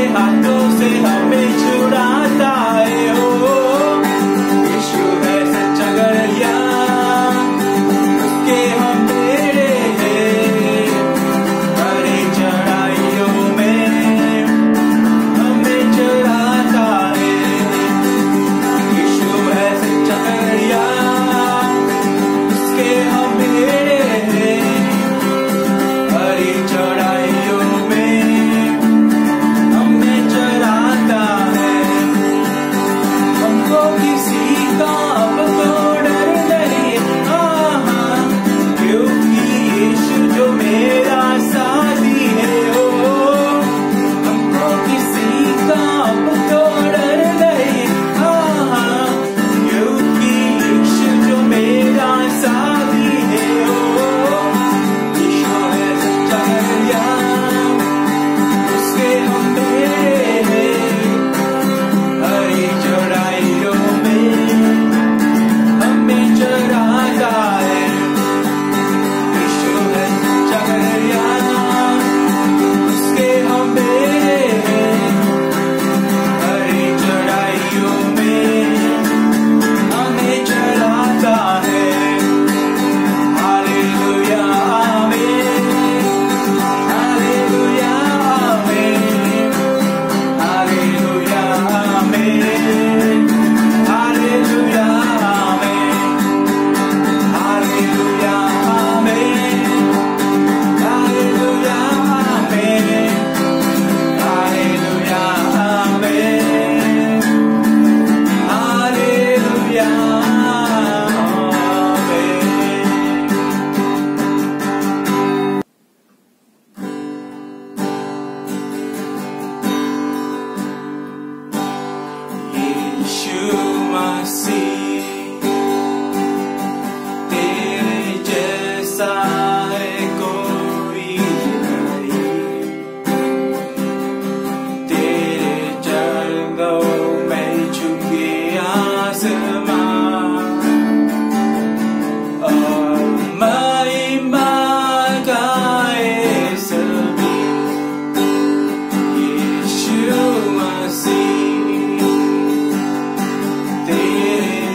हाथों से हमें छुड़ाता है। ओ यीशु है सच्चा गड़िया, उसके हम तेरे हैं। हरे चढ़ाइयों में हमें चढ़ाता है। यीशु है सच्चा गड़िया, उसके हम तेरे हैं। हरे चढ़ाइयों में हमें चढ़ाता है। हमको किसी का अब तो डर नहीं, क्योंकि यीशु जो मेरा साथी है। ओ हमको किसी का अब तो डर नहीं, क्योंकि यीशु जो मेरा साथी है। ओ यीशु है सच्चा गड़िया, उसके हम तेरे हैं। हरी चढ़ाइयों में हमें चढ़ाता है। यीशु है सच्चा गड़िया, उसके हम तेरे हैं। हरी चढ़ाइयों में हमें चढ़ाता है। हालेलुया आमीन, हालेलुया आमीन, हालेलुया आमीन, हालेलुया आमीन, हालेलुया आमीन, हालेलुया आमीन, हालेलुया आमीन, हालेलुया आमीन। यीशु मसीह तेरे जैसा है कोई नहीं। तेरे चरणों में झुके आसमां और महिमा गाए सभी। यीशु मसीह तेरे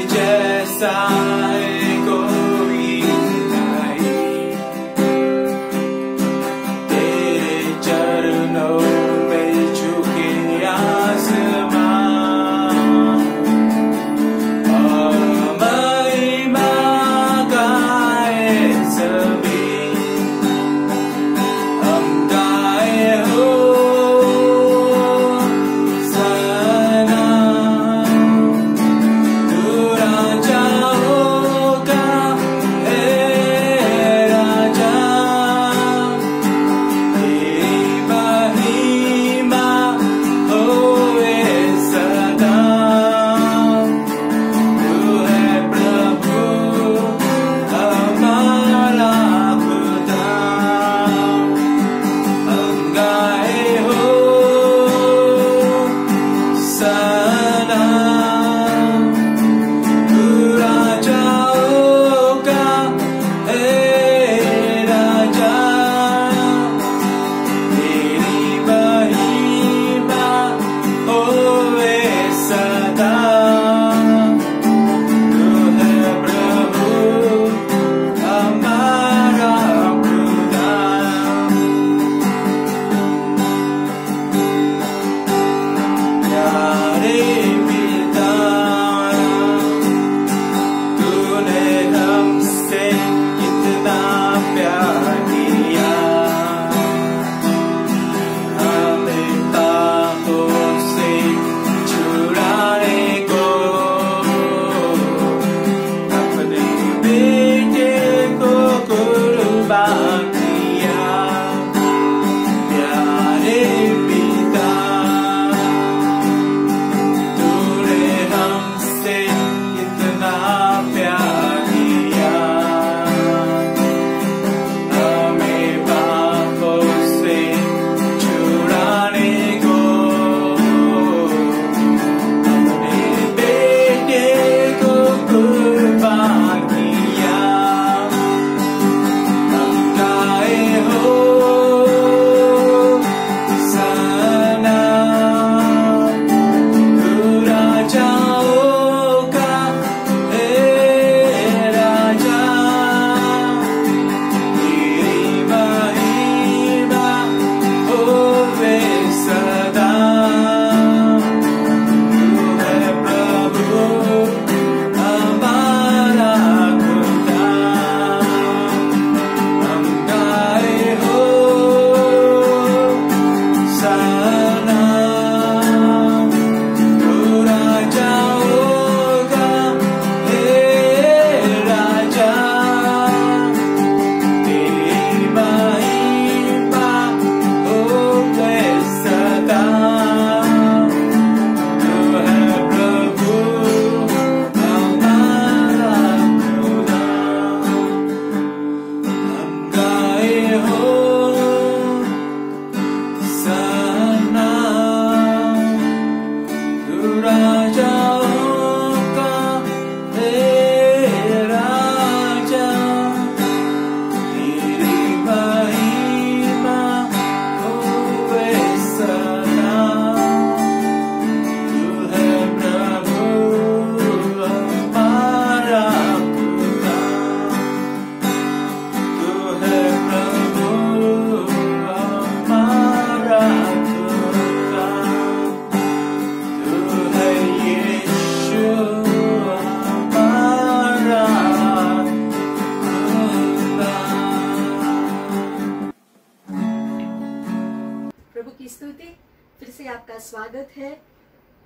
आपका स्वागत है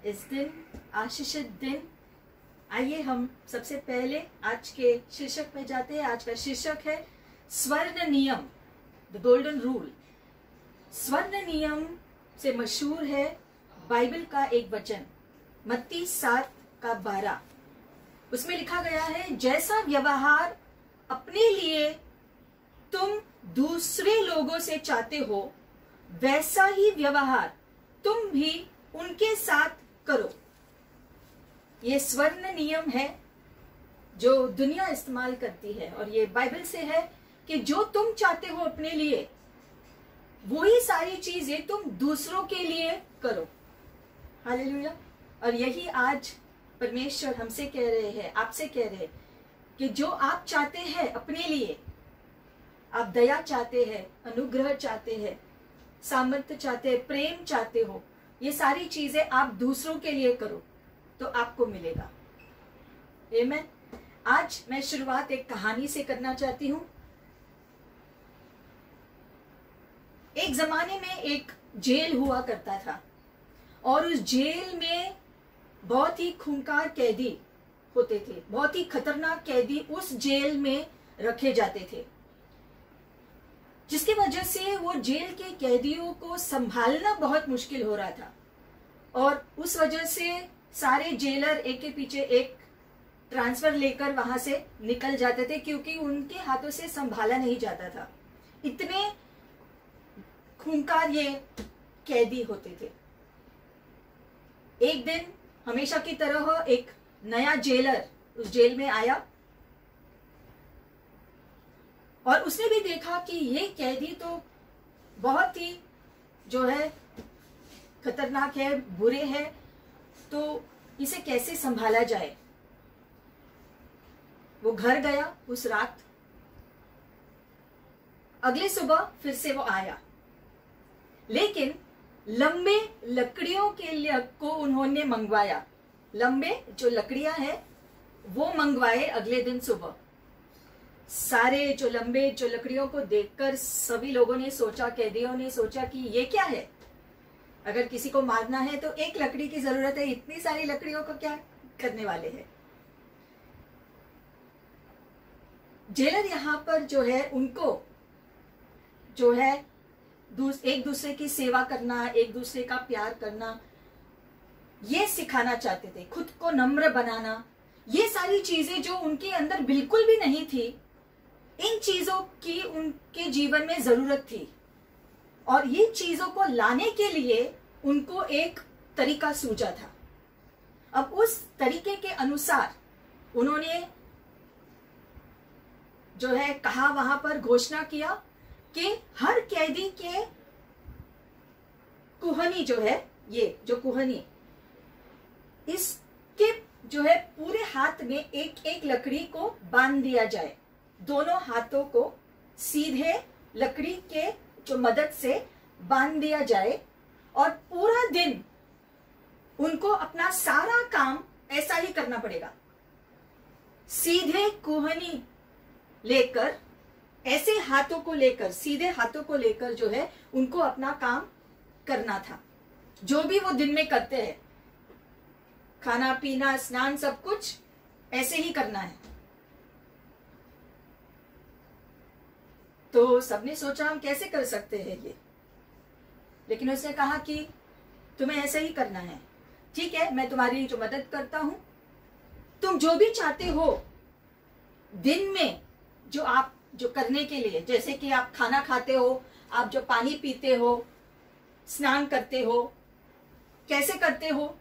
इस दिन, आशीषित दिन। आइए हम सबसे पहले आज के शीर्षक में जाते हैं। आज का शीर्षक है स्वर्ण नियम, द गोल्डन रूल। स्वर्ण नियम से मशहूर है बाइबल का एक वचन, मत्ती 7:12। उसमें लिखा गया है, जैसा व्यवहार अपने लिए तुम दूसरे लोगों से चाहते हो, वैसा ही व्यवहार तुम भी उनके साथ करो। ये स्वर्ण नियम है जो दुनिया इस्तेमाल करती है, और ये बाइबल से है कि जो तुम चाहते हो अपने लिए, वही सारी चीजें तुम दूसरों के लिए करो। हालेलुया। और यही आज परमेश्वर हमसे कह रहे हैं, आपसे कह रहे हैं कि जो आप चाहते हैं अपने लिए, आप दया चाहते हैं, अनुग्रह चाहते हैं, सामर्थ्य चाहते हैं, प्रेम चाहते हो, ये सारी चीजें आप दूसरों के लिए करो तो आपको मिलेगा। आमीन। आज मैं शुरुआत एक कहानी से करना चाहती हूं। एक जमाने में एक जेल हुआ करता था, और उस जेल में बहुत ही खूंखार कैदी होते थे। बहुत ही खतरनाक कैदी उस जेल में रखे जाते थे, जिसकी वजह से वो जेल के कैदियों को संभालना बहुत मुश्किल हो रहा था। और उस वजह से सारे जेलर एक के पीछे एक ट्रांसफर लेकर वहां से निकल जाते थे, क्योंकि उनके हाथों से संभाला नहीं जाता था। इतने खूंखार ये कैदी होते थे। एक दिन हमेशा की तरह एक नया जेलर उस जेल में आया, और उसने भी देखा कि ये कैदी तो बहुत ही जो है खतरनाक है, बुरे है, तो इसे कैसे संभाला जाए। वो घर गया उस रात। अगले सुबह फिर से वो आया, लेकिन लंबे लकड़ियों के लिए को उन्होंने मंगवाया। लंबे जो लकड़ियां हैं वो मंगवाए अगले दिन सुबह। सारे जो लकड़ियों को देखकर सभी लोगों ने सोचा, कैदियों ने सोचा कि ये क्या है। अगर किसी को मारना है तो एक लकड़ी की जरूरत है, इतनी सारी लकड़ियों को क्या करने वाले हैं। जेलर यहां पर जो है उनको जो है एक दूसरे की सेवा करना, एक दूसरे का प्यार करना, ये सिखाना चाहते थे। खुद को नम्र बनाना, ये सारी चीजें जो उनके अंदर बिल्कुल भी नहीं थी, इन चीजों की उनके जीवन में जरूरत थी। और ये चीजों को लाने के लिए उनको एक तरीका सूझा था। अब उस तरीके के अनुसार उन्होंने जो है कहा, वहां पर घोषणा किया कि हर कैदी के कुहनी जो है, ये जो कुहनी, इसके जो है पूरे हाथ में एक एक लकड़ी को बांध दिया जाए। दोनों हाथों को सीधे लकड़ी के जो मदद से बांध दिया जाए, और पूरा दिन उनको अपना सारा काम ऐसा ही करना पड़ेगा। सीधे कुहनी लेकर, ऐसे हाथों को लेकर, सीधे हाथों को लेकर जो है उनको अपना काम करना था। जो भी वो दिन में करते हैं, खाना पीना, स्नान, सब कुछ ऐसे ही करना है। तो सबने सोचा हम कैसे कर सकते हैं ये, लेकिन उसने कहा कि तुम्हें ऐसे ही करना है। ठीक है, मैं तुम्हारी जो मदद करता हूं। तुम जो भी चाहते हो दिन में, जो आप जो करने के लिए, जैसे कि आप खाना खाते हो, आप जो पानी पीते हो, स्नान करते हो, कैसे करते हो।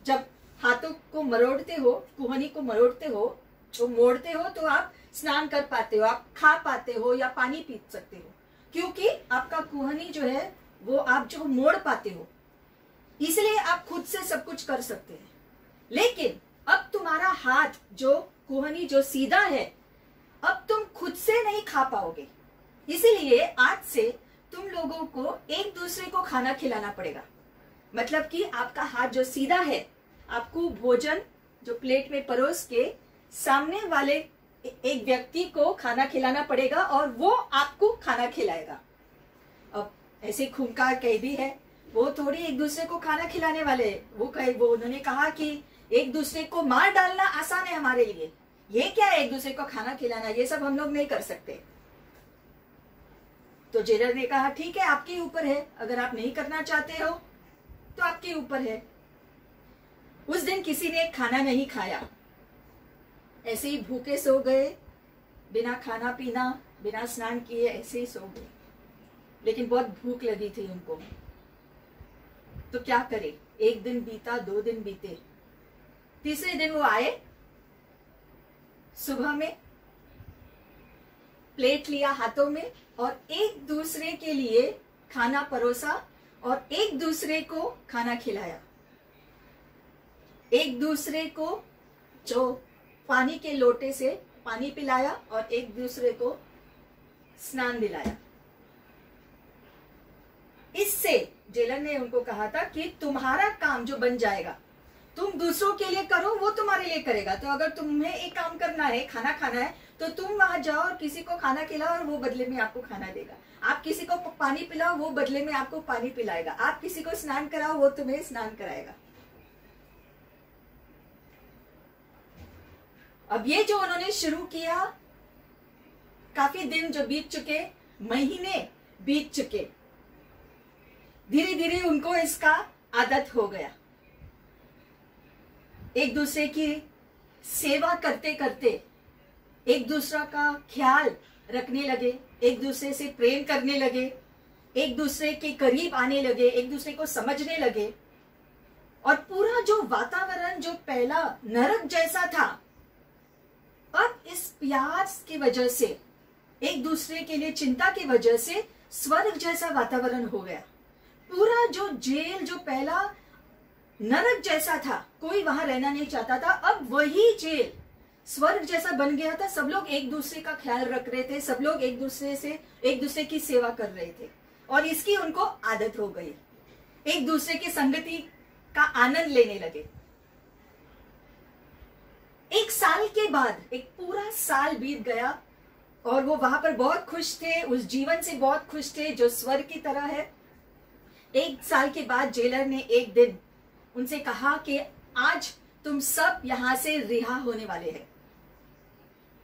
जब हाथों को मरोड़ते हो, कुहनी को मरोड़ते हो, जो मोड़ते हो, तो आप स्नान कर पाते हो, आप खा पाते हो या पानी पी सकते हो, क्योंकि आपका कुहनी जो है वो आप जो मोड़ पाते हो, इसलिए आप खुद से सब कुछ कर सकते हैं। लेकिन अब तुम्हारा हाथ जो कुहनी जो सीधा है, अब तुम खुद से नहीं खा पाओगे। इसीलिए आज से तुम लोगों को एक दूसरे को खाना खिलाना पड़ेगा। मतलब कि आपका हाथ जो सीधा है, आपको भोजन जो प्लेट में परोस के सामने वाले एक व्यक्ति को खाना खिलाना पड़ेगा, और वो आपको खाना खिलाएगा। अब ऐसे खूंखार कैदी है, वो थोड़ी एक दूसरे को खाना खिलाने वाले। वो उन्होंने कहा कि एक दूसरे को मार डालना आसान है हमारे लिए, ये क्या है एक दूसरे को खाना खिलाना, ये सब हम लोग नहीं कर सकते। तो जेलर ने कहा ठीक है, आपके ऊपर है, अगर आप नहीं करना चाहते हो तो आपके ऊपर है। उस दिन किसी ने खाना नहीं खाया, ऐसे ही भूखे सो गए, बिना खाना पीना, बिना स्नान किए ऐसे ही सो गए। लेकिन बहुत भूख लगी थी उनको, तो क्या करे। एक दिन बीता, 2 दिन बीते, तीसरे दिन वो आए, सुबह में प्लेट लिया हाथों में और एक दूसरे के लिए खाना परोसा और एक दूसरे को खाना खिलाया, एक दूसरे को जो पानी के लोटे से पानी पिलाया और एक दूसरे को स्नान दिलाया। इससे जेलर ने उनको कहा था कि तुम्हारा काम जो बन जाएगा, तुम दूसरों के लिए करो, वो तुम्हारे लिए करेगा। तो अगर तुम्हें एक काम करना है, खाना खाना है, तो तुम वहां जाओ और किसी को खाना खिलाओ और वो बदले में आपको खाना देगा। आप किसी को पानी पिलाओ, वो बदले में आपको पानी पिलाएगा। आप किसी को स्नान कराओ, वो तुम्हें स्नान कराएगा। अब ये जो उन्होंने शुरू किया, काफी दिन जो बीत चुके, महीने बीत चुके, धीरे धीरे उनको इसका आदत हो गया। एक दूसरे की सेवा करते करते एक दूसरा का ख्याल रखने लगे, एक दूसरे से प्रेम करने लगे, एक दूसरे के करीब आने लगे, एक दूसरे को समझने लगे। और पूरा जो वातावरण जो पहला नरक जैसा था, अब इस प्यार की वजह से, एक दूसरे के लिए चिंता की वजह से स्वर्ग जैसा वातावरण हो गया। पूरा जो जेल जो पहला नरक जैसा था, कोई वहां रहना नहीं चाहता था, अब वही जेल स्वर्ग जैसा बन गया था। सब लोग एक दूसरे का ख्याल रख रहे थे, सब लोग एक दूसरे की सेवा कर रहे थे और इसकी उनको आदत हो गई। एक दूसरे की संगति का आनंद लेने लगे। 1 साल के बाद, एक पूरा साल बीत गया और वो वहां पर बहुत खुश थे, उस जीवन से बहुत खुश थे जो स्वर्ग की तरह है। 1 साल के बाद जेलर ने एक दिन उनसे कहा कि आज तुम सब यहां से रिहा होने वाले हैं,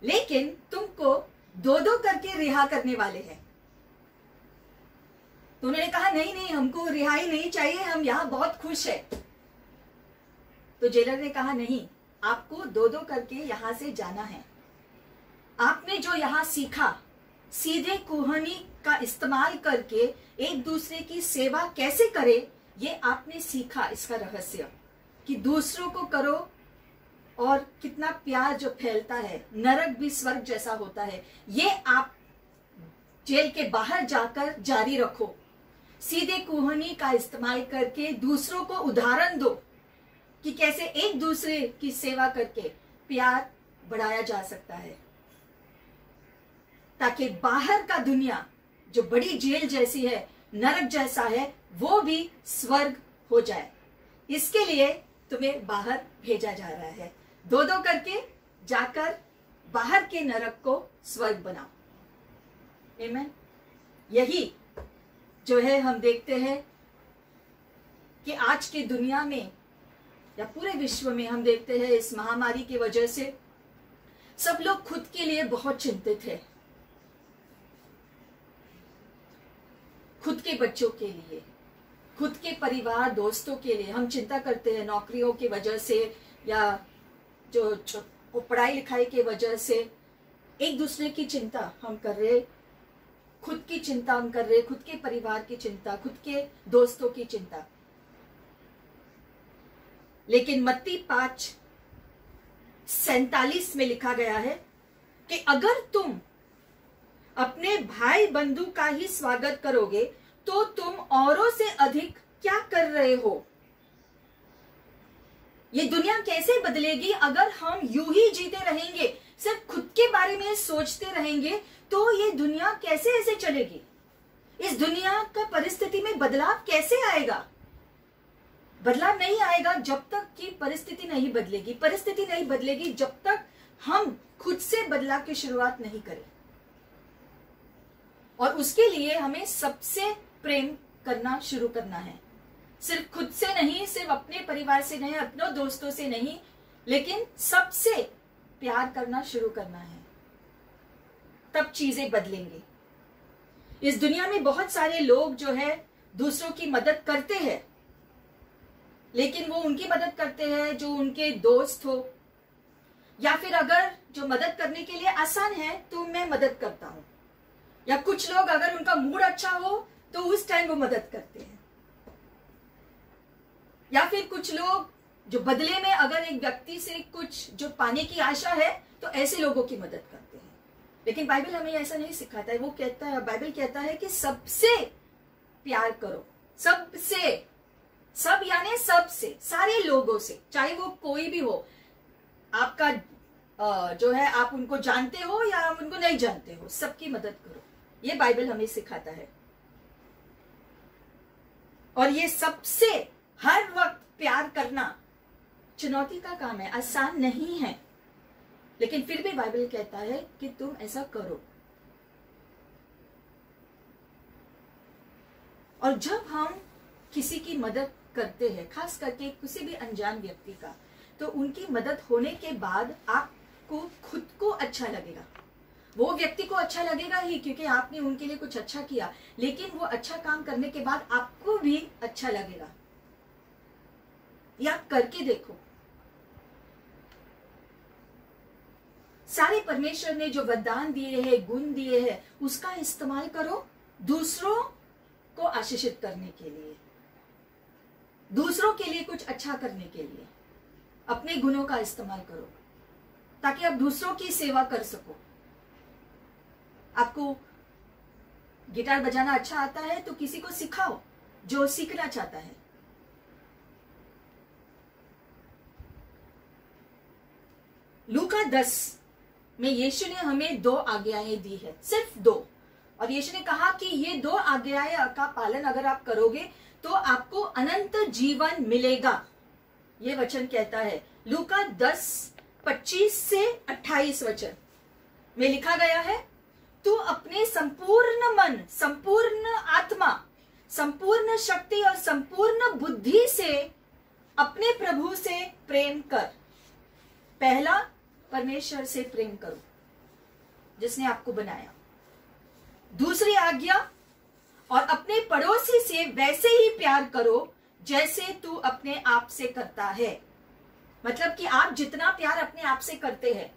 लेकिन तुमको 2-2 करके रिहा करने वाले हैं। तो उन्होंने कहा नहीं नहीं, हमको रिहाई नहीं चाहिए, हम यहां बहुत खुश है। तो जेलर ने कहा नहीं, आपको 2-2 करके यहां से जाना है। आपने जो यहां सीखा, सीधे कुहनी का इस्तेमाल करके एक दूसरे की सेवा कैसे करे, ये आपने सीखा। इसका रहस्य कि दूसरों को करो और कितना प्यार जो फैलता है, नरक भी स्वर्ग जैसा होता है, ये आप जेल के बाहर जाकर जारी रखो। सीधे कुहनी का इस्तेमाल करके दूसरों को उदाहरण दो कि कैसे एक दूसरे की सेवा करके प्यार बढ़ाया जा सकता है, ताकि बाहर का दुनिया जो बड़ी जेल जैसी है, नरक जैसा है, वो भी स्वर्ग हो जाए। इसके लिए तुम्हें बाहर भेजा जा रहा है। 2-2 करके जाकर बाहर के नरक को स्वर्ग बनाओ। आमीन। यही जो है हम देखते हैं कि आज की दुनिया में या पूरे विश्व में हम देखते हैं, इस महामारी की वजह से सब लोग खुद के लिए बहुत चिंतित है, खुद के बच्चों के लिए, खुद के परिवार दोस्तों के लिए हम चिंता करते हैं। नौकरियों की वजह से या जो पढ़ाई लिखाई की वजह से एक दूसरे की चिंता हम कर रहे, खुद की चिंता हम कर रहे, खुद के परिवार की चिंता, खुद के दोस्तों की चिंता। लेकिन मत्ती 5:47 में लिखा गया है कि अगर तुम अपने भाई बंधु का ही स्वागत करोगे तो तुम औरों से अधिक क्या कर रहे हो। ये दुनिया कैसे बदलेगी अगर हम यूं ही जीते रहेंगे, सिर्फ खुद के बारे में सोचते रहेंगे, तो ये दुनिया कैसे ऐसे चलेगी। इस दुनिया का परिस्थिति में बदलाव कैसे आएगा। बदलाव नहीं आएगा जब तक कि परिस्थिति नहीं बदलेगी। परिस्थिति नहीं बदलेगी जब तक हम खुद से बदलाव की शुरुआत नहीं करें। और उसके लिए हमें सबसे प्रेम करना शुरू करना है। सिर्फ खुद से नहीं, सिर्फ अपने परिवार से नहीं, अपनों दोस्तों से नहीं, लेकिन सबसे प्यार करना शुरू करना है, तब चीजें बदलेंगी। इस दुनिया में बहुत सारे लोग जो है दूसरों की मदद करते हैं, लेकिन वो उनकी मदद करते हैं जो उनके दोस्त हो, या फिर अगर जो मदद करने के लिए आसान है तो मैं मदद करता हूं, या कुछ लोग अगर उनका मूड अच्छा हो तो उस टाइम वो मदद करते हैं, या फिर कुछ लोग जो बदले में अगर एक व्यक्ति से कुछ जो पाने की आशा है तो ऐसे लोगों की मदद करते हैं। लेकिन बाइबल हमें ऐसा नहीं सिखाता है। वो कहता है, बाइबल कहता है कि सबसे प्यार करो, सबसे, सब यानी सबसे, सारे लोगों से, चाहे वो कोई भी हो, आपका जो है आप उनको जानते हो या आप उनको नहीं जानते हो, सबकी मदद करो। ये बाइबल हमें सिखाता है। और ये सबसे हर वक्त प्यार करना चुनौती का काम है, आसान नहीं है, लेकिन फिर भी बाइबल कहता है कि तुम ऐसा करो। और जब हम किसी की मदद करते हैं, खास करके किसी भी अनजान व्यक्ति का, तो उनकी मदद होने के बाद आपको खुद को अच्छा लगेगा। वो व्यक्ति को अच्छा लगेगा ही, क्योंकि आपने उनके लिए कुछ अच्छा किया, लेकिन वो अच्छा काम करने के बाद आपको भी अच्छा लगेगा। ये आप करके देखो। सारे परमेश्वर ने जो वरदान दिए हैं, गुण दिए हैं, उसका इस्तेमाल करो दूसरों को आशीषित करने के लिए, दूसरों के लिए कुछ अच्छा करने के लिए। अपने गुणों का इस्तेमाल करो ताकि आप दूसरों की सेवा कर सको। आपको गिटार बजाना अच्छा आता है तो किसी को सिखाओ जो सीखना चाहता है। लूका 10 में यीशु ने हमें 2 आज्ञाएं दी है, सिर्फ 2। और यीशु ने कहा कि ये 2 आज्ञाएं का पालन अगर आप करोगे तो आपको अनंत जीवन मिलेगा। ये वचन कहता है लूका 10:25 से 28 वचन में लिखा गया है, तू अपने संपूर्ण मन, संपूर्ण आत्मा, संपूर्ण शक्ति और संपूर्ण बुद्धि से अपने प्रभु से प्रेम कर। पहला, परमेश्वर से प्रेम करो जिसने आपको बनाया। दूसरी आज्ञा, और अपने पड़ोसी से वैसे ही प्यार करो जैसे तू अपने आप से करता है। मतलब कि आप जितना प्यार अपने आप से करते हैं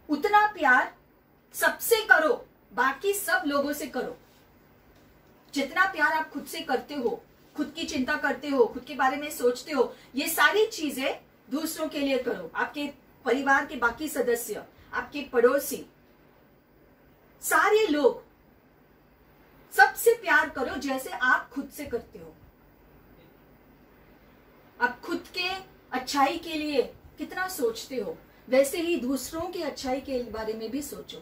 उतना प्यार सबसे करो, बाकी सब लोगों से करो। जितना प्यार आप खुद से करते हो, खुद की चिंता करते हो, खुद के बारे में सोचते हो, ये सारी चीजें दूसरों के लिए करो। आपके परिवार के बाकी सदस्य, आपके पड़ोसी, सारे लोग, सबसे प्यार करो जैसे आप खुद से करते हो। आप खुद के अच्छाई के लिए कितना सोचते हो, वैसे ही दूसरों की अच्छाई के बारे में भी सोचो।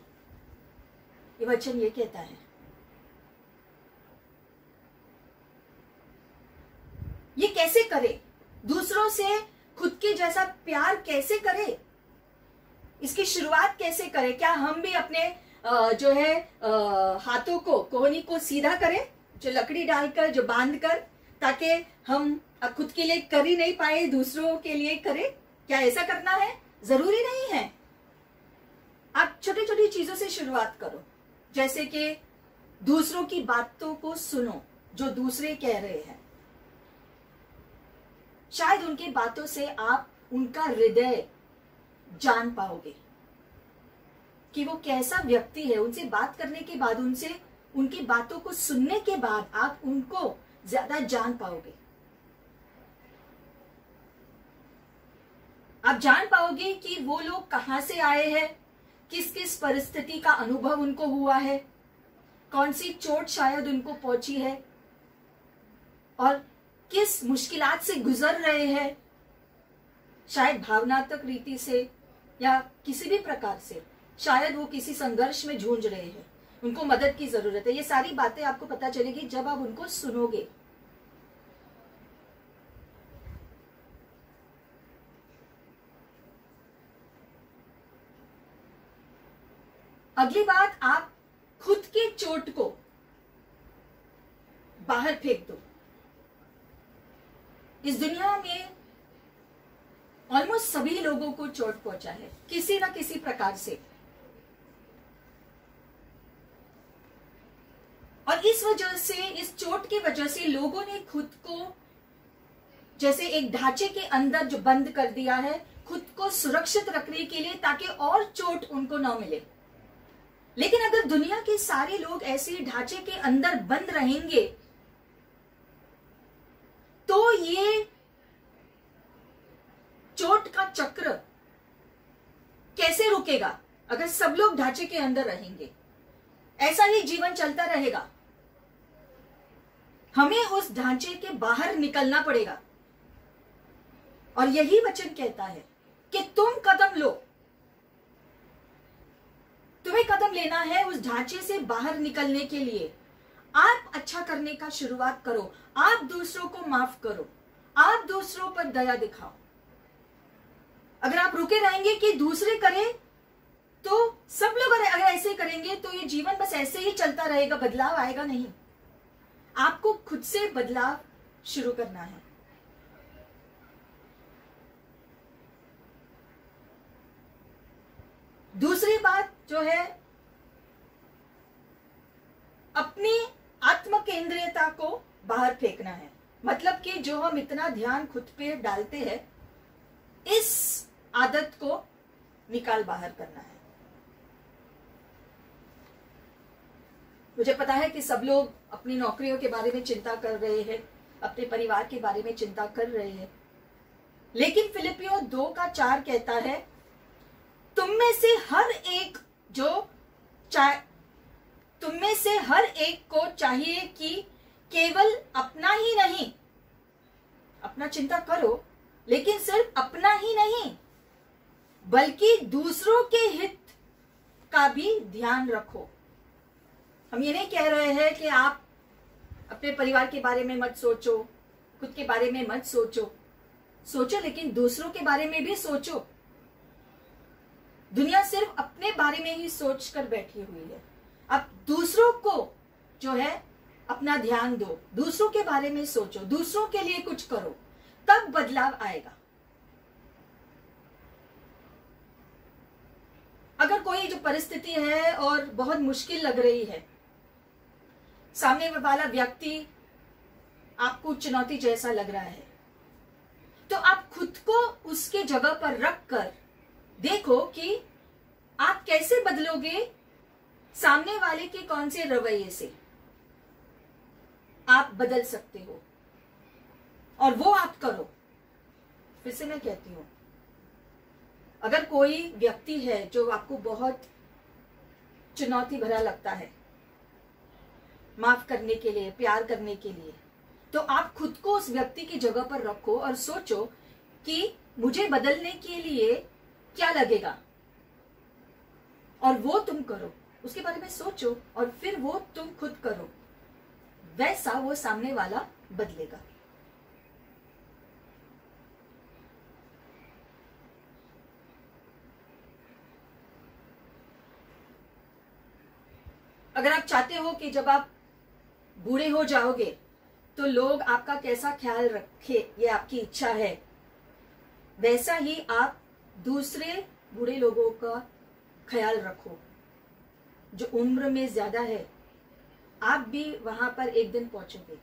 ये वचन ये कहता है। ये कैसे करे? दूसरों से खुद के जैसा प्यार कैसे करे? इसकी शुरुआत कैसे करे? क्या हम भी अपने जो है हाथों को, कोहनी को सीधा करें, जो लकड़ी डालकर, जो बांध कर, ताकि हम खुद के लिए कर ही नहीं पाए दूसरों के लिए करें? क्या ऐसा करना है? जरूरी नहीं है। आप छोटी छोटी चीजों से शुरुआत करो, जैसे कि दूसरों की बातों को सुनो जो दूसरे कह रहे हैं। शायद उनकी बातों से आप उनका हृदय जान पाओगे कि वो कैसा व्यक्ति है। उनसे बात करने के बाद, उनसे उनकी बातों को सुनने के बाद आप उनको ज्यादा जान पाओगे। आप जान पाओगे कि वो लोग कहां से आए हैं, किस किस परिस्थिति का अनुभव उनको हुआ है, कौन सी चोट शायद उनको पहुंची है, और किस मुश्किलात से गुजर रहे हैं। शायद भावनात्मक रीति से या किसी भी प्रकार से शायद वो किसी संघर्ष में जूझ रहे हैं, उनको मदद की जरूरत है। ये सारी बातें आपको पता चलेगी जब आप उनको सुनोगे। अगली बात, आप खुद के चोट को बाहर फेंक दो। इस दुनिया में ऑलमोस्ट सभी लोगों को चोट पहुंचा है किसी ना किसी प्रकार से, और इस वजह से, इस चोट की वजह से लोगों ने खुद को जैसे एक ढांचे के अंदर जो बंद कर दिया है, खुद को सुरक्षित रखने के लिए, ताकि और चोट उनको ना मिले। लेकिन अगर दुनिया के सारे लोग ऐसे ढांचे के अंदर बंद रहेंगे तो ये चोट का चक्र कैसे रुकेगा? अगर सब लोग ढांचे के अंदर रहेंगे, ऐसा ही जीवन चलता रहेगा। हमें उस ढांचे के बाहर निकलना पड़ेगा, और यही वचन कहता है कि तुम कदम लो। तुम्हें कदम लेना है उस ढांचे से बाहर निकलने के लिए। आप अच्छा करने का शुरुआत करो, आप दूसरों को माफ करो, आप दूसरों पर दया दिखाओ। अगर आप रुके रहेंगे कि दूसरे करें, तो सब लोग अगर ऐसे करेंगे तो ये जीवन बस ऐसे ही चलता रहेगा, बदलाव आएगा नहीं। आपको खुद से बदलाव शुरू करना है। दूसरी बात जो है, अपनी आत्म केंद्रीयता को बाहर फेंकना है। मतलब कि जो हम इतना ध्यान खुद पे डालते हैं, इस आदत को निकाल बाहर करना है। मुझे पता है कि सब लोग अपनी नौकरियों के बारे में चिंता कर रहे हैं, अपने परिवार के बारे में चिंता कर रहे हैं, लेकिन फिलिपियों 2:4 कहता है, तुम में से हर एक को चाहिए कि केवल अपना ही नहीं, अपना चिंता करो, लेकिन सिर्फ अपना ही नहीं, बल्कि दूसरों के हित का भी ध्यान रखो। हम ये नहीं कह रहे हैं कि आप अपने परिवार के बारे में मत सोचो, खुद के बारे में मत सोचो, लेकिन दूसरों के बारे में भी सोचो। दुनिया सिर्फ अपने बारे में ही सोच कर बैठी हुई है। अब दूसरों को जो है अपना ध्यान दो, दूसरों के बारे में सोचो, दूसरों के लिए कुछ करो, तब बदलाव आएगा। अगर कोई जो परिस्थिति है और बहुत मुश्किल लग रही है, सामने वाला व्यक्ति आपको चुनौती जैसा लग रहा है, तो आप खुद को उसके जगह पर रख कर देखो कि आप कैसे बदलोगे सामने वाले के कौन से रवैये से आप बदल सकते हो, और वो आप करो। फिर से मैं कहती हूं, अगर कोई व्यक्ति है जो आपको बहुत चुनौती भरा लगता है माफ करने के लिए, प्यार करने के लिए, तो आप खुद को उस व्यक्ति की जगह पर रखो और सोचो कि मुझे बदलने के लिए क्या लगेगा, और वो तुम करो। उसके बारे में सोचो और फिर वो तुम खुद करो, वैसा वो सामने वाला बदलेगा। अगर आप चाहते हो कि जब आप बूढ़े हो जाओगे तो लोग आपका कैसा ख्याल रखे, ये आपकी इच्छा है, वैसा ही आप दूसरे बूढ़े लोगों का ख्याल रखो जो उम्र में ज्यादा है। आप भी वहां पर एक दिन पहुंचोगे,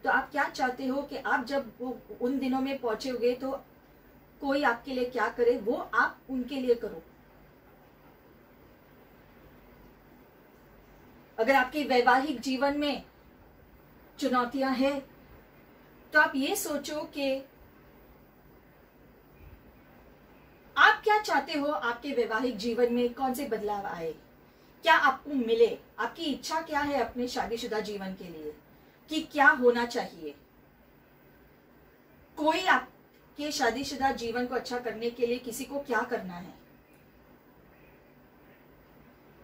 तो आप क्या चाहते हो कि आप जब वो उन दिनों में पहुंचोगे तो कोई आपके लिए क्या करे, वो आप उनके लिए करो। अगर आपके वैवाहिक जीवन में चुनौतियां हैं, तो आप ये सोचो कि आप क्या चाहते हो, आपके वैवाहिक जीवन में कौन से बदलाव आए, क्या आपको मिले, आपकी इच्छा क्या है अपने शादीशुदा जीवन के लिए, कि क्या होना चाहिए। कोई आपके शादीशुदा जीवन को अच्छा करने के लिए किसी को क्या करना है,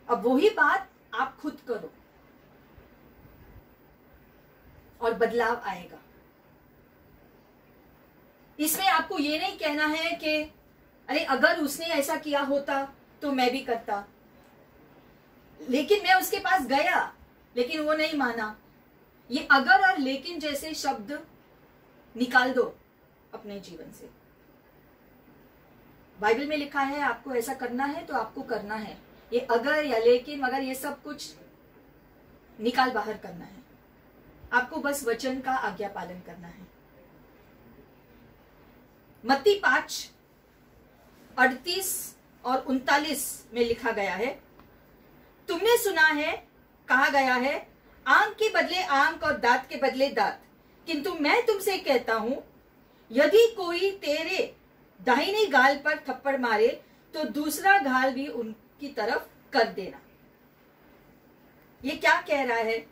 अब वही बात आप खुद करो और बदलाव आएगा। इसमें आपको ये नहीं कहना है कि अरे अगर उसने ऐसा किया होता तो मैं भी करता, लेकिन मैं उसके पास गया लेकिन वो नहीं माना। ये अगर और लेकिन जैसे शब्द निकाल दो अपने जीवन से। बाइबल में लिखा है आपको ऐसा करना है तो आपको करना है। ये अगर या लेकिन मगर ये सब कुछ निकाल बाहर करना है। आपको बस वचन का आज्ञा पालन करना है। मत्ती 5:38 और 39 में लिखा गया है, तुमने सुना है, कहा गया है, आंख के बदले आंख और दांत के बदले दांत, किंतु मैं तुमसे कहता हूं, यदि कोई तेरे दाहिने गाल पर थप्पड़ मारे तो दूसरा गाल भी उनकी तरफ कर देना। ये क्या कह रहा है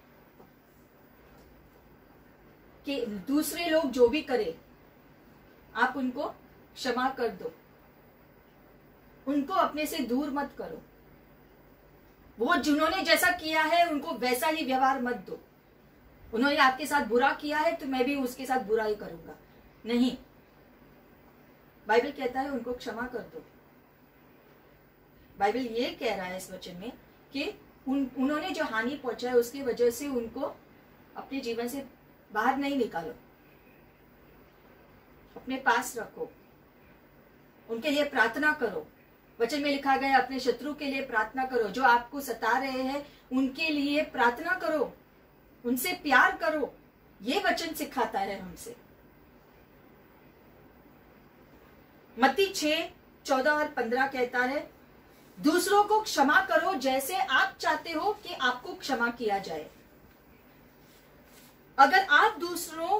कि दूसरे लोग जो भी करे आप उनको क्षमा कर दो, उनको अपने से दूर मत करो। वो जिन्होंने जैसा किया है उनको वैसा ही व्यवहार मत दो। उन्होंने आपके साथ बुरा किया है तो मैं भी उसके साथ बुरा ही करूंगा, नहीं। बाइबल कहता है उनको क्षमा कर दो। बाइबल ये कह रहा है इस वचन में कि उन्होंने जो हानि पहुंचा है उसकी वजह से उनको अपने जीवन से बाहर नहीं निकालो, अपने पास रखो, उनके लिए प्रार्थना करो। वचन में लिखा गया अपने शत्रु के लिए प्रार्थना करो, जो आपको सता रहे हैं उनके लिए प्रार्थना करो, उनसे प्यार करो। ये वचन सिखाता है हमसे। मत्ती 6:14 और 15 कहता है, दूसरों को क्षमा करो जैसे आप चाहते हो कि आपको क्षमा किया जाए। अगर आप दूसरों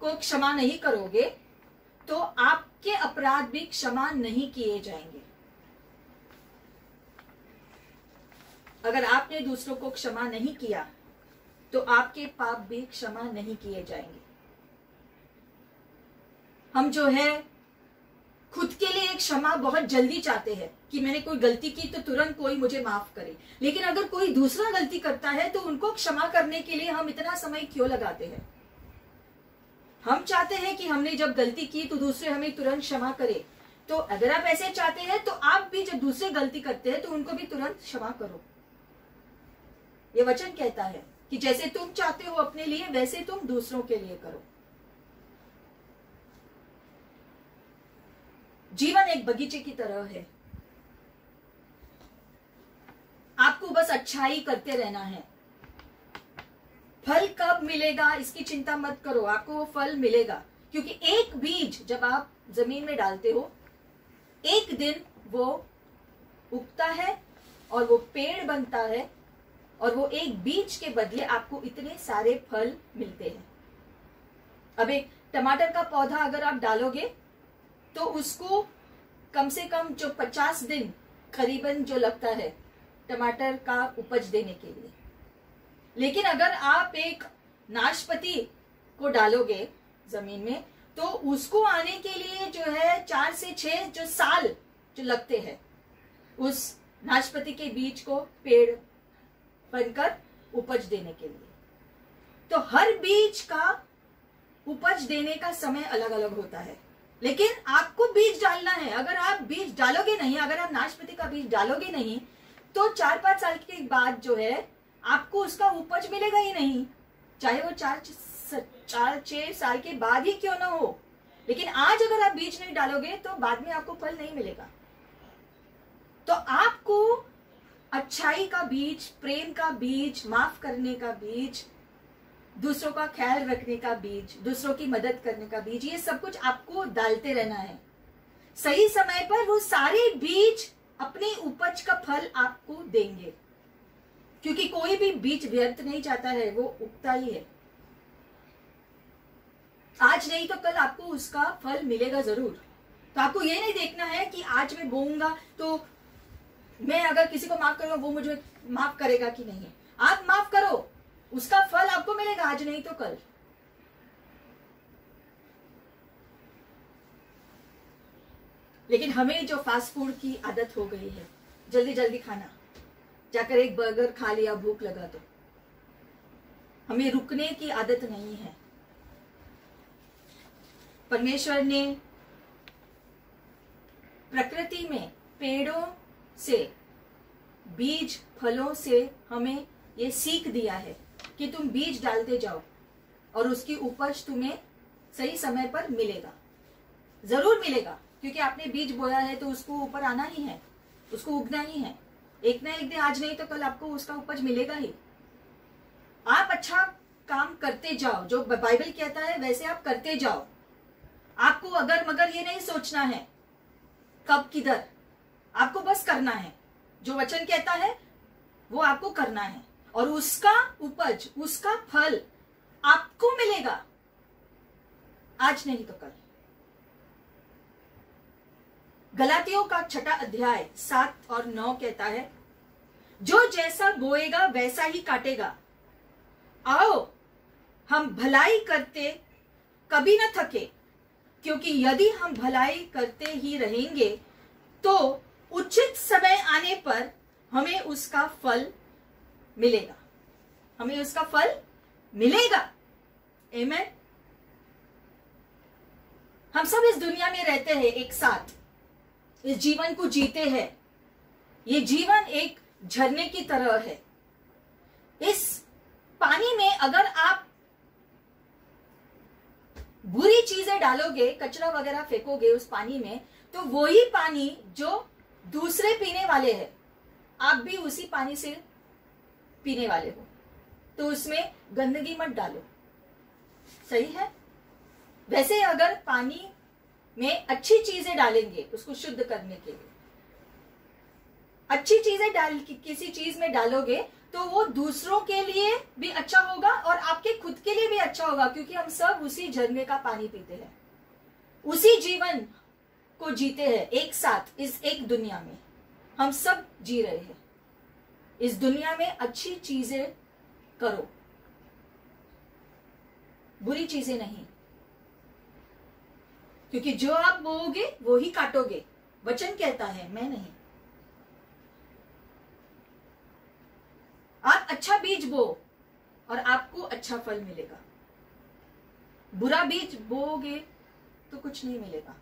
को क्षमा नहीं करोगे तो आपके अपराध भी क्षमा नहीं किए जाएंगे। अगर आपने दूसरों को क्षमा नहीं किया तो आपके पाप भी क्षमा नहीं किए जाएंगे। हम जो है खुद के लिए एक क्षमा बहुत जल्दी चाहते हैं कि मैंने कोई गलती की तो तुरंत कोई मुझे माफ करे, लेकिन अगर कोई दूसरा गलती करता है तो उनको क्षमा करने के लिए हम इतना समय क्यों लगाते हैं? हम चाहते हैं कि हमने जब गलती की तो दूसरे हमें तुरंत क्षमा करे। तो अगर आप ऐसे चाहते हैं तो आप भी जब दूसरे गलती करते हैं तो उनको भी तुरंत क्षमा करो। ये वचन कहता है कि जैसे तुम चाहते हो अपने लिए वैसे तुम दूसरों के लिए करो। जीवन एक बगीचे की तरह है, आपको बस अच्छाई करते रहना है। फल कब मिलेगा इसकी चिंता मत करो, आपको वो फल मिलेगा, क्योंकि एक बीज जब आप जमीन में डालते हो एक दिन वो उगता है और वो पेड़ बनता है और वो एक बीज के बदले आपको इतने सारे फल मिलते हैं। अब एक टमाटर का पौधा अगर आप डालोगे तो उसको कम से कम जो 50 दिन करीबन जो लगता है टमाटर का उपज देने के लिए। लेकिन अगर आप एक नाशपाती को डालोगे जमीन में तो उसको आने के लिए जो है 4 से 6 जो साल जो लगते हैं उस नाशपाती के बीज को पेड़ बनकर उपज देने के लिए। तो हर बीज का उपज देने का समय अलग अलग होता है, लेकिन आपको बीज डालना है। अगर आप बीज डालोगे नहीं, अगर आप नाशपाती का बीज डालोगे नहीं तो 4-5 साल के बाद जो है आपको उसका उपज मिलेगा ही नहीं, चाहे वो 4-6 साल के बाद ही क्यों ना हो। लेकिन आज अगर आप बीज नहीं डालोगे तो बाद में आपको फल नहीं मिलेगा। तो आपको अच्छाई का बीज, प्रेम का बीज, माफ करने का बीज, दूसरों का ख्याल रखने का बीज, दूसरों की मदद करने का बीज, ये सब कुछ आपको डालते रहना है। सही समय पर वो सारे बीज अपनी उपज का फल आपको देंगे, क्योंकि कोई भी बीज व्यर्थ नहीं जाता है, वो उगता ही है। आज नहीं तो कल आपको उसका फल मिलेगा जरूर। तो आपको ये नहीं देखना है कि आज मैं बोऊंगा तो मैं अगर किसी को माफ करूंगा वो मुझे माफ करेगा कि नहीं। आप माफ करो, उसका फल आपको मिलेगा आज नहीं तो कल। लेकिन हमें जो फास्ट फूड की आदत हो गई है, जल्दी जल्दी खाना, जाकर एक बर्गर खा लिया, भूख लगा तो, हमें रुकने की आदत नहीं है। परमेश्वर ने प्रकृति में पेड़ों से, बीज फलों से हमें ये सीख दिया है कि तुम बीज डालते जाओ और उसकी उपज तुम्हें सही समय पर मिलेगा, जरूर मिलेगा, क्योंकि आपने बीज बोया है तो उसको ऊपर आना ही है, उसको उगना ही है। एक ना एक दिन, आज नहीं तो कल आपको उसका उपज मिलेगा ही। आप अच्छा काम करते जाओ, जो बाइबल कहता है वैसे आप करते जाओ। आपको अगर मगर ये नहीं सोचना है कब किधर, आपको बस करना है। जो वचन कहता है वो आपको करना है, और उसका उपज, उसका फल आपको मिलेगा, आज नहीं तो कल। गलातियों का 6 अध्याय 7 और 9 कहता है, जो जैसा बोएगा वैसा ही काटेगा। आओ हम भलाई करते कभी न थके, क्योंकि यदि हम भलाई करते ही रहेंगे तो उचित समय आने पर हमें उसका फल मिलेगा, हमें उसका फल मिलेगा। आमीन। हम सब इस दुनिया में रहते हैं, एक साथ इस जीवन को जीते हैं। ये जीवन एक झरने की तरह है। इस पानी में अगर आप बुरी चीजें डालोगे, कचरा वगैरह फेंकोगे उस पानी में, तो वही पानी जो दूसरे पीने वाले हैं, आप भी उसी पानी से पीने वाले हो, तो उसमें गंदगी मत डालो। सही है? वैसे अगर पानी में अच्छी चीजें डालेंगे उसको शुद्ध करने के लिए, अच्छी चीजें डाल किसी चीज में डालोगे तो वो दूसरों के लिए भी अच्छा होगा और आपके खुद के लिए भी अच्छा होगा, क्योंकि हम सब उसी झरने का पानी पीते हैं, उसी जीवन को जीते हैं एक साथ। इस एक दुनिया में हम सब जी रहे हैं। इस दुनिया में अच्छी चीजें करो, बुरी चीजें नहीं, क्योंकि जो आप बोओगे वो ही काटोगे। वचन कहता है, मैं नहीं। आप अच्छा बीज बो और आपको अच्छा फल मिलेगा। बुरा बीज बोओगे तो कुछ नहीं मिलेगा।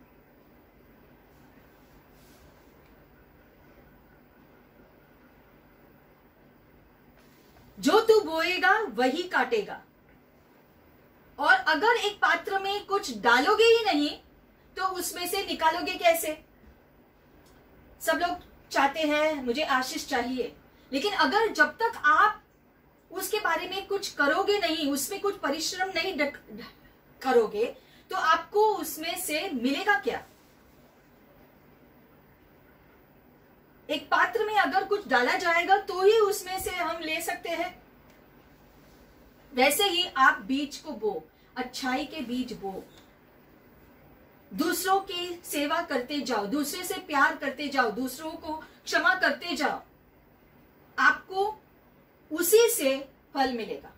जो तू बोएगा वही काटेगा। और अगर एक पात्र में कुछ डालोगे ही नहीं तो उसमें से निकालोगे कैसे? सब लोग चाहते हैं मुझे आशीष चाहिए, लेकिन अगर जब तक आप उसके बारे में कुछ करोगे नहीं, उसमें कुछ परिश्रम नहीं करोगे, तो आपको उसमें से मिलेगा क्या? एक पात्र में अगर कुछ डाला जाएगा तो ही उसमें से हम ले सकते हैं। वैसे ही आप बीज को बो, अच्छाई के बीज बो, दूसरों की सेवा करते जाओ, दूसरे से प्यार करते जाओ, दूसरों को क्षमा करते जाओ, आपको उसी से फल मिलेगा।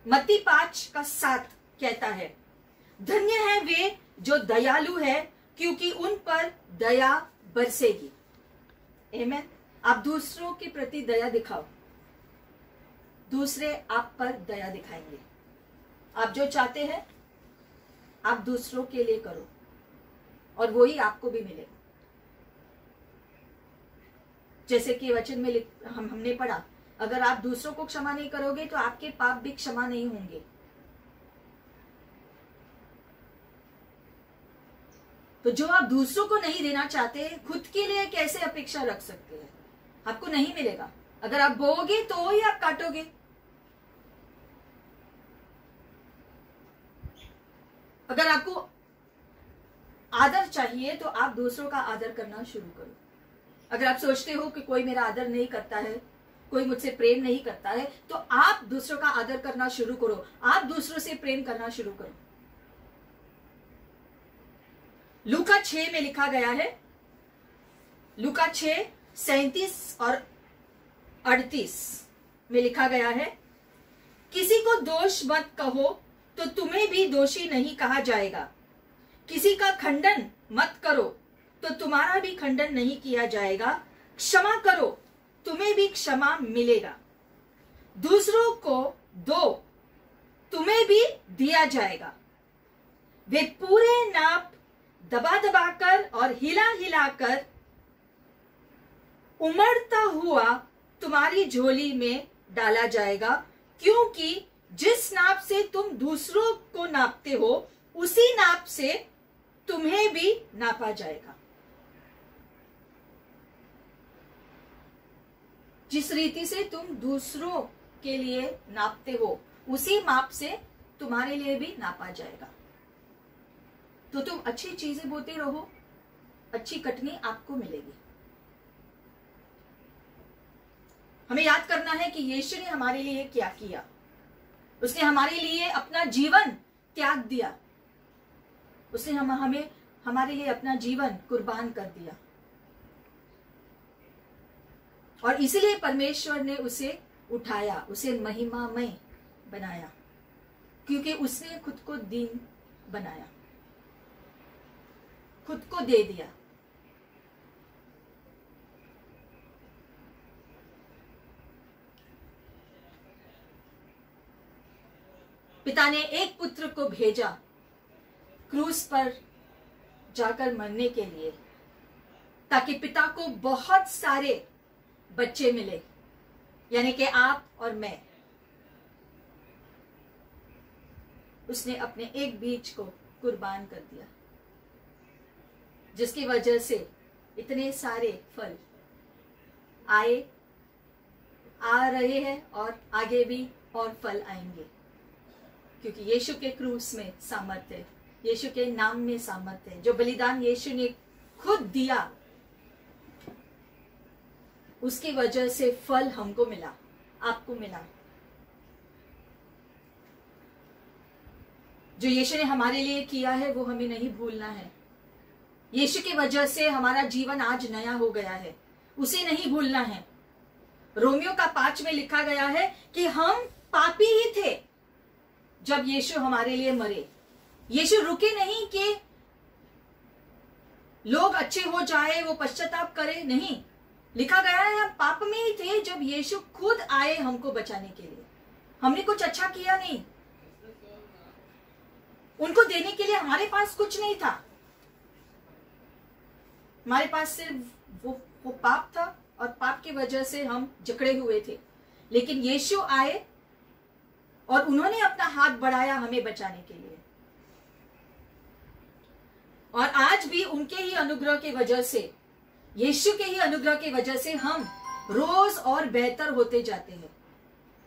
मत्ती 5:7 कहता है, धन्य है वे जो दयालु है, क्योंकि उन पर दया बरसेगी। आमीन। आप दूसरों के प्रति दया दिखाओ, दूसरे आप पर दया दिखाएंगे। आप जो चाहते हैं आप दूसरों के लिए करो और वही आपको भी मिलेगा। जैसे कि वचन में हमने पढ़ा, अगर आप दूसरों को क्षमा नहीं करोगे तो आपके पाप भी क्षमा नहीं होंगे। तो जो आप दूसरों को नहीं देना चाहते, खुद के लिए कैसे अपेक्षा रख सकते हैं? आपको नहीं मिलेगा। अगर आप बोओगे तो ही आप काटोगे। अगर आपको आदर चाहिए तो आप दूसरों का आदर करना शुरू करो। अगर आप सोचते हो कि कोई मेरा आदर नहीं करता है, कोई मुझसे प्रेम नहीं करता है, तो आप दूसरों का आदर करना शुरू करो, आप दूसरों से प्रेम करना शुरू करो। लूका 6 में लिखा गया है, लूका 6:37 और 38 में लिखा गया है, किसी को दोष मत कहो तो तुम्हें भी दोषी नहीं कहा जाएगा, किसी का खंडन मत करो तो तुम्हारा भी खंडन नहीं किया जाएगा, क्षमा करो तुम्हें भी क्षमा मिलेगा, दूसरों को दो तुम्हें भी दिया जाएगा। वे पूरे नाप दबा दबा कर और हिला हिला कर उमड़ता हुआ तुम्हारी झोली में डाला जाएगा, क्योंकि जिस नाप से तुम दूसरों को नापते हो उसी नाप से तुम्हें भी नापा जाएगा। जिस रीति से तुम दूसरों के लिए नापते हो उसी माप से तुम्हारे लिए भी नापा जाएगा। तो तुम अच्छी चीजें बोते रहो, अच्छी कटनी आपको मिलेगी। हमें याद करना है कि यीशु ने हमारे लिए क्या किया। उसने हमारे लिए अपना जीवन त्याग दिया। उसने हमें हमारे लिए अपना जीवन कुर्बान कर दिया और इसीलिए परमेश्वर ने उसे उठाया, उसे महिमामय बनाया, क्योंकि उसने खुद को दीन बनाया, खुद को दे दिया। पिता ने एक पुत्र को भेजा क्रूस पर जाकर मरने के लिए, ताकि पिता को बहुत सारे बच्चे मिले, यानी कि आप और मैं। उसने अपने एक बीज को कुर्बान कर दिया, जिसकी वजह से इतने सारे फल आ रहे हैं और आगे भी और फल आएंगे, क्योंकि यीशु के क्रूस में सामर्थ्य है, यीशु के नाम में सामर्थ्य है। जो बलिदान यीशु ने खुद दिया, उसकी वजह से फल हमको मिला, आपको मिला। जो यीशु ने हमारे लिए किया है वो हमें नहीं भूलना है। यीशु की वजह से हमारा जीवन आज नया हो गया है, उसे नहीं भूलना है। रोमियो का 5 में लिखा गया है कि हम पापी ही थे जब यीशु हमारे लिए मरे। यीशु रुके नहीं कि लोग अच्छे हो जाए, वो पश्चाताप करे, नहीं। लिखा गया है हम पाप में ही थे जब यीशु खुद आए हमको बचाने के लिए। हमने कुछ अच्छा किया नहीं, उनको देने के लिए हमारे पास कुछ नहीं था। हमारे पास सिर्फ वो पाप था और पाप की वजह से हम जकड़े हुए थे। लेकिन यीशु आए और उन्होंने अपना हाथ बढ़ाया हमें बचाने के लिए। और आज भी उनके ही अनुग्रह की वजह से, यीशु के ही अनुग्रह की वजह से हम रोज और बेहतर होते जाते हैं।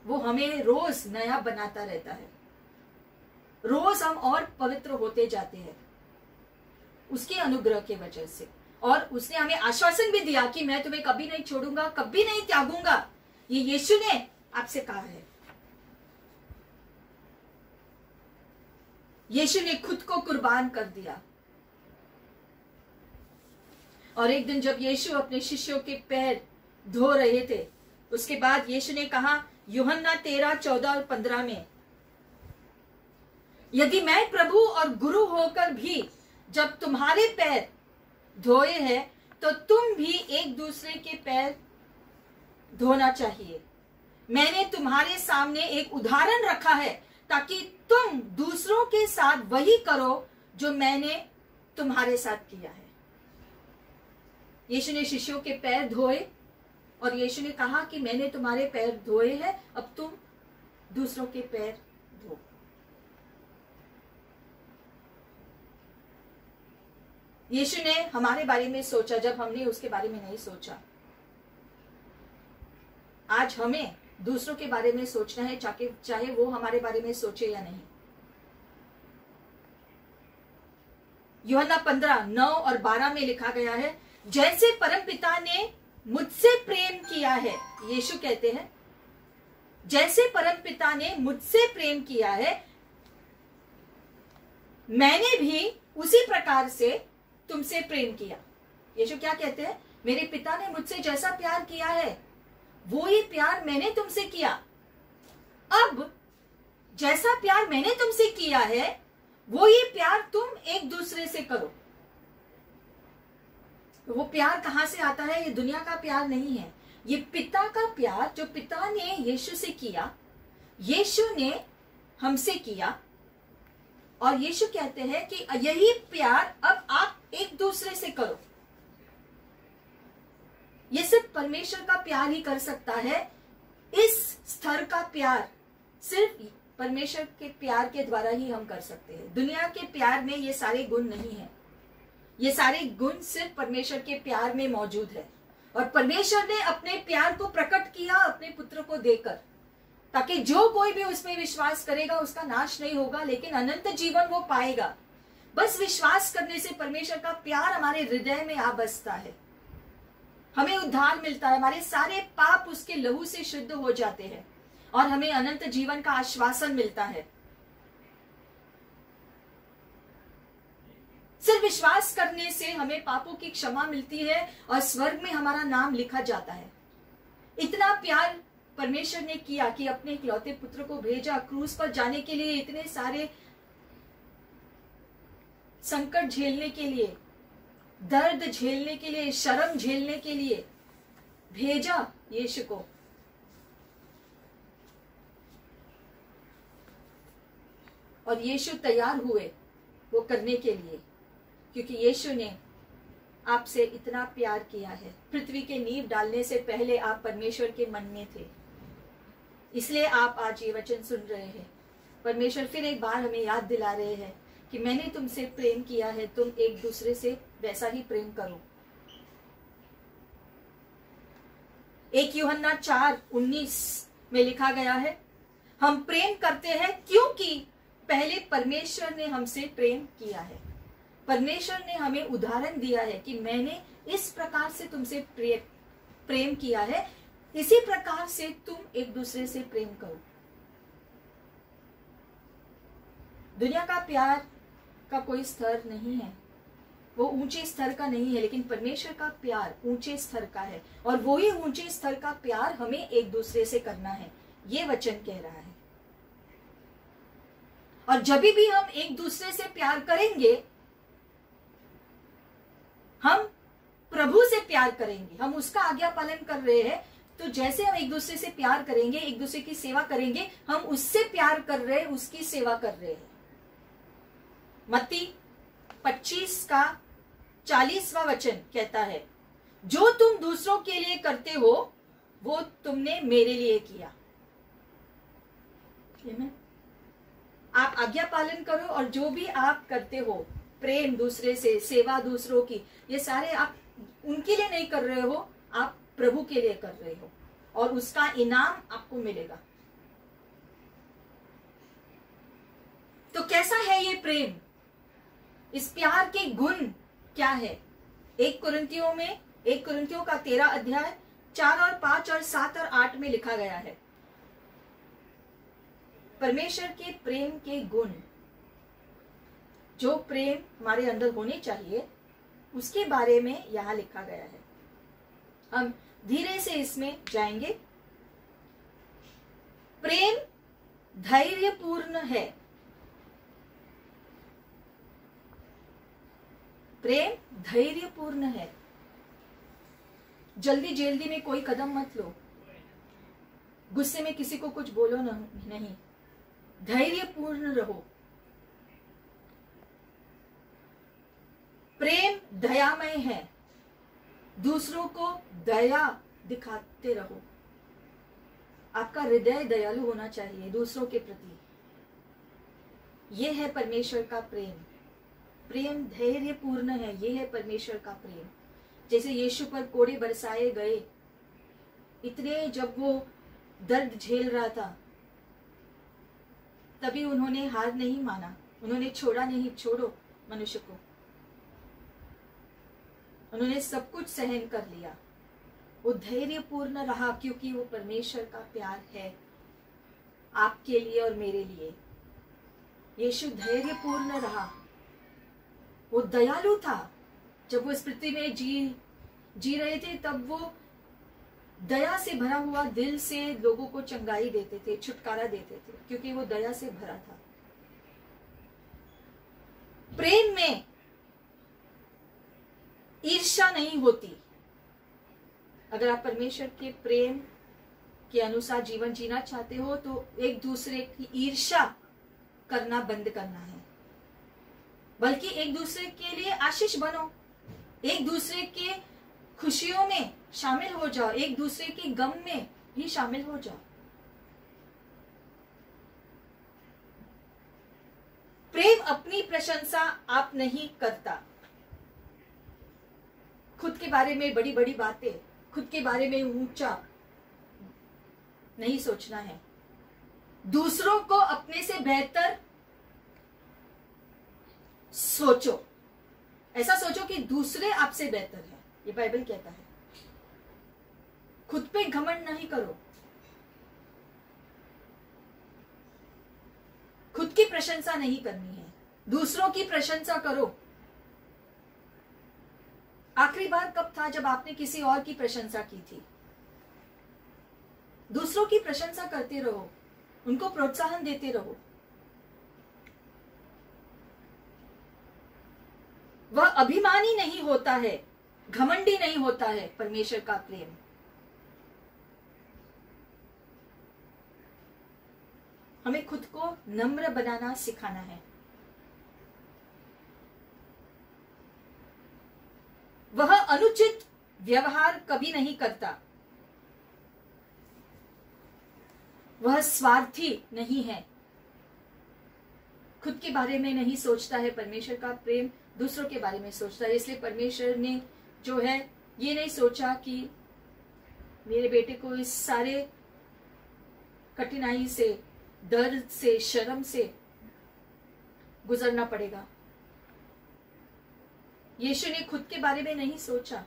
वो हमें रोज नया बनाता रहता है, रोज हम और पवित्र होते जाते हैं उसके अनुग्रह की वजह से। और उसने हमें आश्वासन भी दिया कि मैं तुम्हें कभी नहीं छोड़ूंगा, कभी नहीं त्यागूंगा। ये यीशु ने आपसे कहा है। यीशु ने खुद को कुर्बान कर दिया। और एक दिन जब यीशु अपने शिष्यों के पैर धो रहे थे, उसके बाद यीशु ने कहा यूहन्ना 13:14 और 15 में, यदि मैं प्रभु और गुरु होकर भी जब तुम्हारे पैर धोए हैं, तो तुम भी एक दूसरे के पैर धोना चाहिए। मैंने तुम्हारे सामने एक उदाहरण रखा है ताकि तुम दूसरों के साथ वही करो जो मैंने तुम्हारे साथ किया है। यीशु ने शिष्यों के पैर धोए और यीशु ने कहा कि मैंने तुम्हारे पैर धोए हैं, अब तुम दूसरों के पैर धो। यीशु ने हमारे बारे में सोचा जब हमने उसके बारे में नहीं सोचा। आज हमें दूसरों के बारे में सोचना है, चाहे वो हमारे बारे में सोचे या नहीं। यूहन्ना 15:9 और 12 में लिखा गया है, जैसे परमपिता ने मुझसे प्रेम किया है, यीशु कहते हैं, जैसे परमपिता ने मुझसे प्रेम किया है, मैंने भी उसी प्रकार से तुमसे प्रेम किया। यीशु क्या कहते हैं? मेरे पिता ने मुझसे जैसा प्यार किया है वो ही प्यार मैंने तुमसे किया। अब जैसा प्यार मैंने तुमसे किया है वो ही प्यार तुम एक दूसरे से करो। वो प्यार कहां से आता है? ये दुनिया का प्यार नहीं है, ये पिता का प्यार जो पिता ने यीशु से किया, यीशु ने हमसे किया। और यीशु कहते हैं कि यही प्यार अब आप एक दूसरे से करो। ये सिर्फ परमेश्वर का प्यार ही कर सकता है। इस स्तर का प्यार सिर्फ परमेश्वर के प्यार के द्वारा ही हम कर सकते हैं। दुनिया के प्यार में ये सारे गुण नहीं है। ये सारे गुण सिर्फ परमेश्वर के प्यार में मौजूद है। और परमेश्वर ने अपने प्यार को प्रकट किया अपने पुत्र को देकर, ताकि जो कोई भी उसमें विश्वास करेगा उसका नाश नहीं होगा, लेकिन अनंत जीवन वो पाएगा। बस विश्वास करने से परमेश्वर का प्यार हमारे हृदय में आ बसता है, हमें उद्धार मिलता है, हमारे सारे पाप उसके लहू से शुद्ध हो जाते हैं और हमें अनंत जीवन का आश्वासन मिलता है। सिर्फ विश्वास करने से हमें पापों की क्षमा मिलती है और स्वर्ग में हमारा नाम लिखा जाता है। इतना प्यार परमेश्वर ने किया कि अपने इकलौते पुत्र को भेजा क्रूस पर जाने के लिए, इतने सारे संकट झेलने के लिए, दर्द झेलने के लिए, शर्म झेलने के लिए भेजा यीशु को। और यीशु तैयार हुए वो करने के लिए, क्योंकि यीशु ने आपसे इतना प्यार किया है। पृथ्वी के नींव डालने से पहले आप परमेश्वर के मन में थे, इसलिए आप आज ये वचन सुन रहे हैं। परमेश्वर फिर एक बार हमें याद दिला रहे हैं कि मैंने तुमसे प्रेम किया है, तुम एक दूसरे से वैसा ही प्रेम करो। 1 यूहन्ना 4:19 में लिखा गया है, हम प्रेम करते हैं क्योंकि पहले परमेश्वर ने हमसे प्रेम किया है। परमेश्वर ने हमें उदाहरण दिया है कि मैंने इस प्रकार से तुमसे प्रेम किया है, इसी प्रकार से तुम एक दूसरे से प्रेम करो। दुनिया का प्यार का कोई स्तर नहीं है, वो ऊंचे स्तर का नहीं है, लेकिन परमेश्वर का प्यार ऊंचे स्तर का है और वो ही ऊंचे स्तर का प्यार हमें एक दूसरे से करना है, ये वचन कह रहा है। और जब भी हम एक दूसरे से प्यार करेंगे, हम प्रभु से प्यार करेंगे, हम उसका आज्ञा पालन कर रहे हैं, तो जैसे हम एक दूसरे से प्यार करेंगे, एक दूसरे की सेवा करेंगे, हम उससे प्यार कर रहे हैं, उसकी सेवा कर रहे हैं। मत्ती 25:40 वचन कहता है, जो तुम दूसरों के लिए करते हो वो तुमने मेरे लिए किया। आप आज्ञा पालन करो और जो भी आप करते हो, प्रेम दूसरे से, सेवा दूसरों की, ये सारे आप उनके लिए नहीं कर रहे हो, आप प्रभु के लिए कर रहे हो और उसका इनाम आपको मिलेगा। तो कैसा है ये प्रेम? इस प्यार के गुण क्या है? 1 कुरिन्थियों का 13 अध्याय 4 और 5 और 7 और 8 में लिखा गया है। परमेश्वर के प्रेम के गुण, जो प्रेम हमारे अंदर होने चाहिए, उसके बारे में यहां लिखा गया है। हम धीरे से इसमें जाएंगे। प्रेम धैर्यपूर्ण है। प्रेम धैर्यपूर्ण है। जल्दी में कोई कदम मत लो, गुस्से में किसी को कुछ बोलो नहीं, धैर्यपूर्ण रहो। प्रेम दयामय है, दूसरों को दया दिखाते रहो। आपका हृदय दयालु होना चाहिए दूसरों के प्रति। यह है परमेश्वर का प्रेम। प्रेम धैर्यपूर्ण है, यह है परमेश्वर का प्रेम। जैसे यीशु पर कोड़े बरसाए गए, इतने जब वो दर्द झेल रहा था, तभी उन्होंने हार नहीं माना, उन्होंने छोड़ा नहीं, छोड़ो मनुष्य को, उन्होंने सब कुछ सहन कर लिया। वो धैर्यपूर्ण रहा क्योंकि वो परमेश्वर का प्यार है आपके लिए और मेरे लिए। यीशु धैर्यपूर्ण रहा, वो दयालु था। जब वो इस पृथ्वी में जी रहे थे, तब वो दया से भरा हुआ दिल से लोगों को चंगाई देते थे, छुटकारा देते थे, क्योंकि वो दया से भरा था। प्रेम में ईर्ष्या नहीं होती। अगर आप परमेश्वर के प्रेम के अनुसार जीवन जीना चाहते हो, तो एक दूसरे की ईर्ष्या करना बंद करना है, बल्कि एक दूसरे के लिए आशीष बनो, एक दूसरे के खुशियों में शामिल हो जाओ, एक दूसरे के गम में भी शामिल हो जाओ। अपनी प्रशंसा आप नहीं करता। खुद के बारे में बड़ी बड़ी बातें, खुद के बारे में ऊंचा नहीं सोचना है। दूसरों को अपने से बेहतर सोचो। ऐसा सोचो कि दूसरे आपसे बेहतर है, ये बाइबल कहता है। खुद पे घमंड नहीं करो। खुद की प्रशंसा नहीं करनी है, दूसरों की प्रशंसा करो। आखिरी बार कब था जब आपने किसी और की प्रशंसा की थी? दूसरों की प्रशंसा करते रहो, उनको प्रोत्साहन देते रहो। वह अभिमानी नहीं होता है, घमंडी नहीं होता है परमेश्वर का प्रेम। हमें खुद को नम्र बनाना सिखाना है। वह अनुचित व्यवहार कभी नहीं करता। वह स्वार्थी नहीं है, खुद के बारे में नहीं सोचता है। परमेश्वर का प्रेम दूसरों के बारे में सोचता है। इसलिए परमेश्वर ने जो है ये नहीं सोचा कि मेरे बेटे को इस सारे कठिनाई से, दर्द से, शर्म से गुजरना पड़ेगा। यीशु ने खुद के बारे में नहीं सोचा।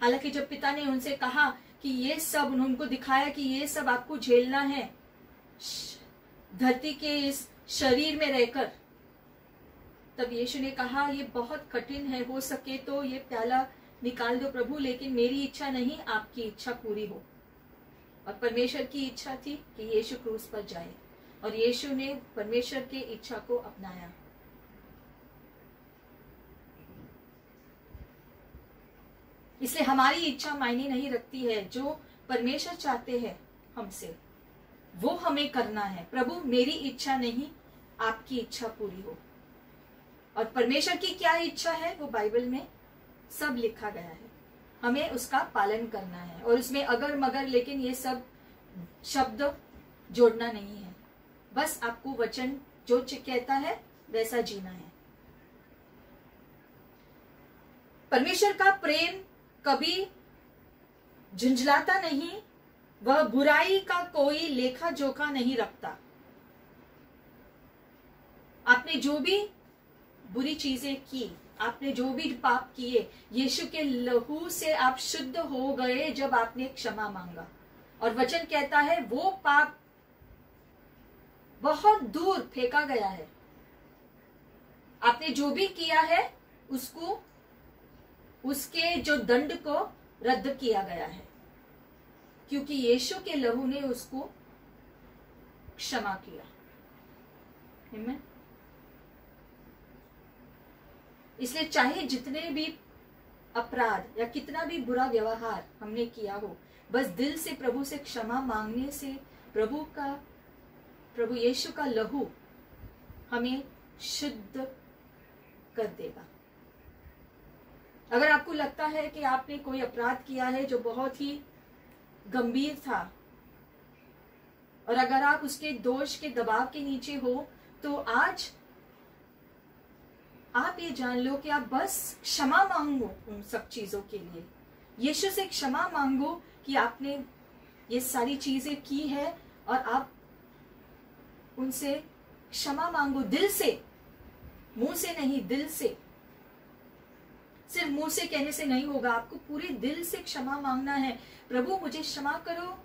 हालांकि जब पिता ने उनसे कहा कि ये सब, उनको दिखाया कि ये सब आपको झेलना है धरती के इस शरीर में रहकर, तब यीशु ने कहा ये बहुत कठिन है, हो सके तो ये प्याला निकाल दो प्रभु, लेकिन मेरी इच्छा नहीं, आपकी इच्छा पूरी हो। और परमेश्वर की इच्छा थी कि यीशु क्रूस पर जाए, और यीशु ने परमेश्वर की इच्छा को अपनाया। इसलिए हमारी इच्छा मायने नहीं रखती है। जो परमेश्वर चाहते हैं हमसे, वो हमें करना है। प्रभु मेरी इच्छा नहीं, आपकी इच्छा पूरी हो। और परमेश्वर की क्या इच्छा है वो बाइबल में सब लिखा गया है। हमें उसका पालन करना है, और उसमें अगर मगर लेकिन ये सब शब्द जोड़ना नहीं है। बस आपको वचन जो कहता है वैसा जीना है। परमेश्वर का प्रेम कभी झुंझलाता नहीं, वह बुराई का कोई लेखा जोखा नहीं रखता। आपने जो भी बुरी चीजें की, आपने जो भी पाप किए, यीशु के लहू से आप शुद्ध हो गए जब आपने क्षमा मांगा। और वचन कहता है वो पाप बहुत दूर फेंका गया है। आपने जो भी किया है उसको, उसके जो दंड को रद्द किया गया है, क्योंकि यीशु के लहू ने उसको क्षमा किया। आमीन। इसलिए चाहे जितने भी अपराध या कितना भी बुरा व्यवहार हमने किया हो, बस दिल से प्रभु से क्षमा मांगने से प्रभु यीशु का लहू हमें शुद्ध कर देगा। अगर आपको लगता है कि आपने कोई अपराध किया है जो बहुत ही गंभीर था, और अगर आप उसके दोष के दबाव के नीचे हो, तो आज आप ये जान लो कि आप बस क्षमा मांगो उन सब चीजों के लिए। यीशु से क्षमा मांगो कि आपने ये सारी चीजें की है, और आप उनसे क्षमा मांगो दिल से, मुंह से नहीं, दिल से। सिर्फ मुंह से कहने से नहीं होगा, आपको पूरे दिल से क्षमा मांगना है। प्रभु मुझे क्षमा करो,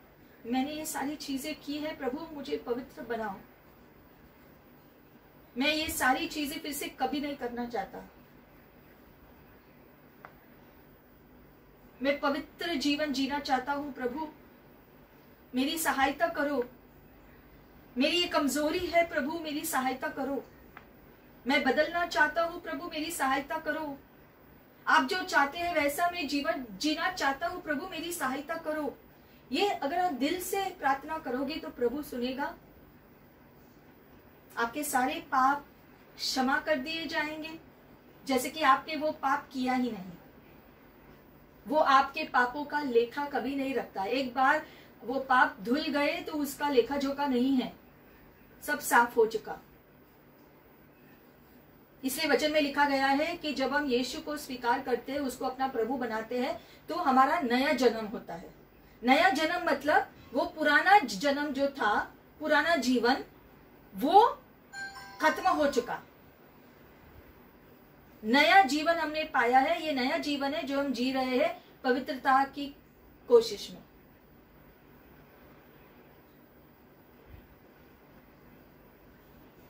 मैंने ये सारी चीजें की है, प्रभु मुझे पवित्र बनाओ। मैं ये सारी चीजें फिर से कभी नहीं करना चाहता। मैं पवित्र जीवन जीना चाहता हूं। प्रभु मेरी सहायता करो, मेरी ये कमजोरी है, प्रभु मेरी सहायता करो। मैं बदलना चाहता हूं, प्रभु मेरी सहायता करो। आप जो चाहते हैं वैसा मैं जीवन जीना चाहता हूं, प्रभु मेरी सहायता करो। ये अगर आप दिल से प्रार्थना करोगे तो प्रभु सुनेगा। आपके सारे पाप क्षमा कर दिए जाएंगे, जैसे कि आपने वो पाप किया ही नहीं। वो आपके पापों का लेखा कभी नहीं रखता। एक बार वो पाप धुल गए तो उसका लेखा जोखा नहीं है, सब साफ हो चुका। इसलिए वचन में लिखा गया है कि जब हम यीशु को स्वीकार करते हैं, उसको अपना प्रभु बनाते हैं, तो हमारा नया जन्म होता है। नया जन्म मतलब वो पुराना जन्म जो था, पुराना जीवन, वो खत्म हो चुका। नया जीवन हमने पाया है। ये नया जीवन है जो हम जी रहे हैं पवित्रता की कोशिश में।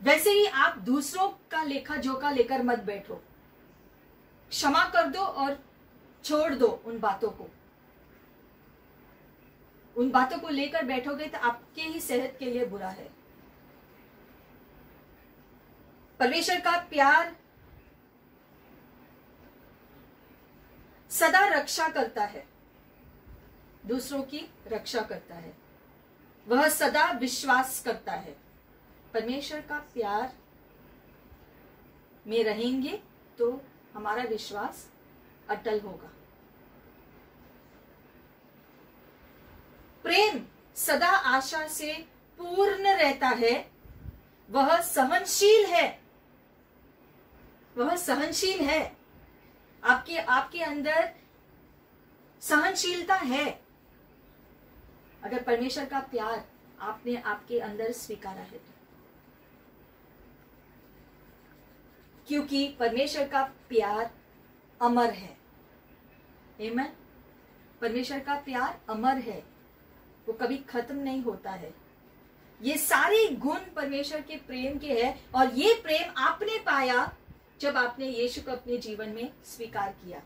वैसे ही आप दूसरों का लेखा जोखा लेकर मत बैठो। क्षमा कर दो और छोड़ दो उन बातों को। उन बातों को लेकर बैठोगे तो आपके ही सेहत के लिए बुरा है। परमेश्वर का प्यार सदा रक्षा करता है, दूसरों की रक्षा करता है। वह सदा विश्वास करता है। परमेश्वर का प्यार में रहेंगे तो हमारा विश्वास अटल होगा। प्रेम सदा आशा से पूर्ण रहता है। वह सहनशील है। वह सहनशील है। आपके अंदर सहनशीलता है। अगर परमेश्वर का प्यार आपने आपके अंदर स्वीकारा है तो, क्योंकि परमेश्वर का प्यार अमर है। आमीन। परमेश्वर का प्यार अमर है, वो कभी खत्म नहीं होता है। ये सारे गुण परमेश्वर के प्रेम के हैं और ये प्रेम आपने पाया जब आपने यीशु को अपने जीवन में स्वीकार किया।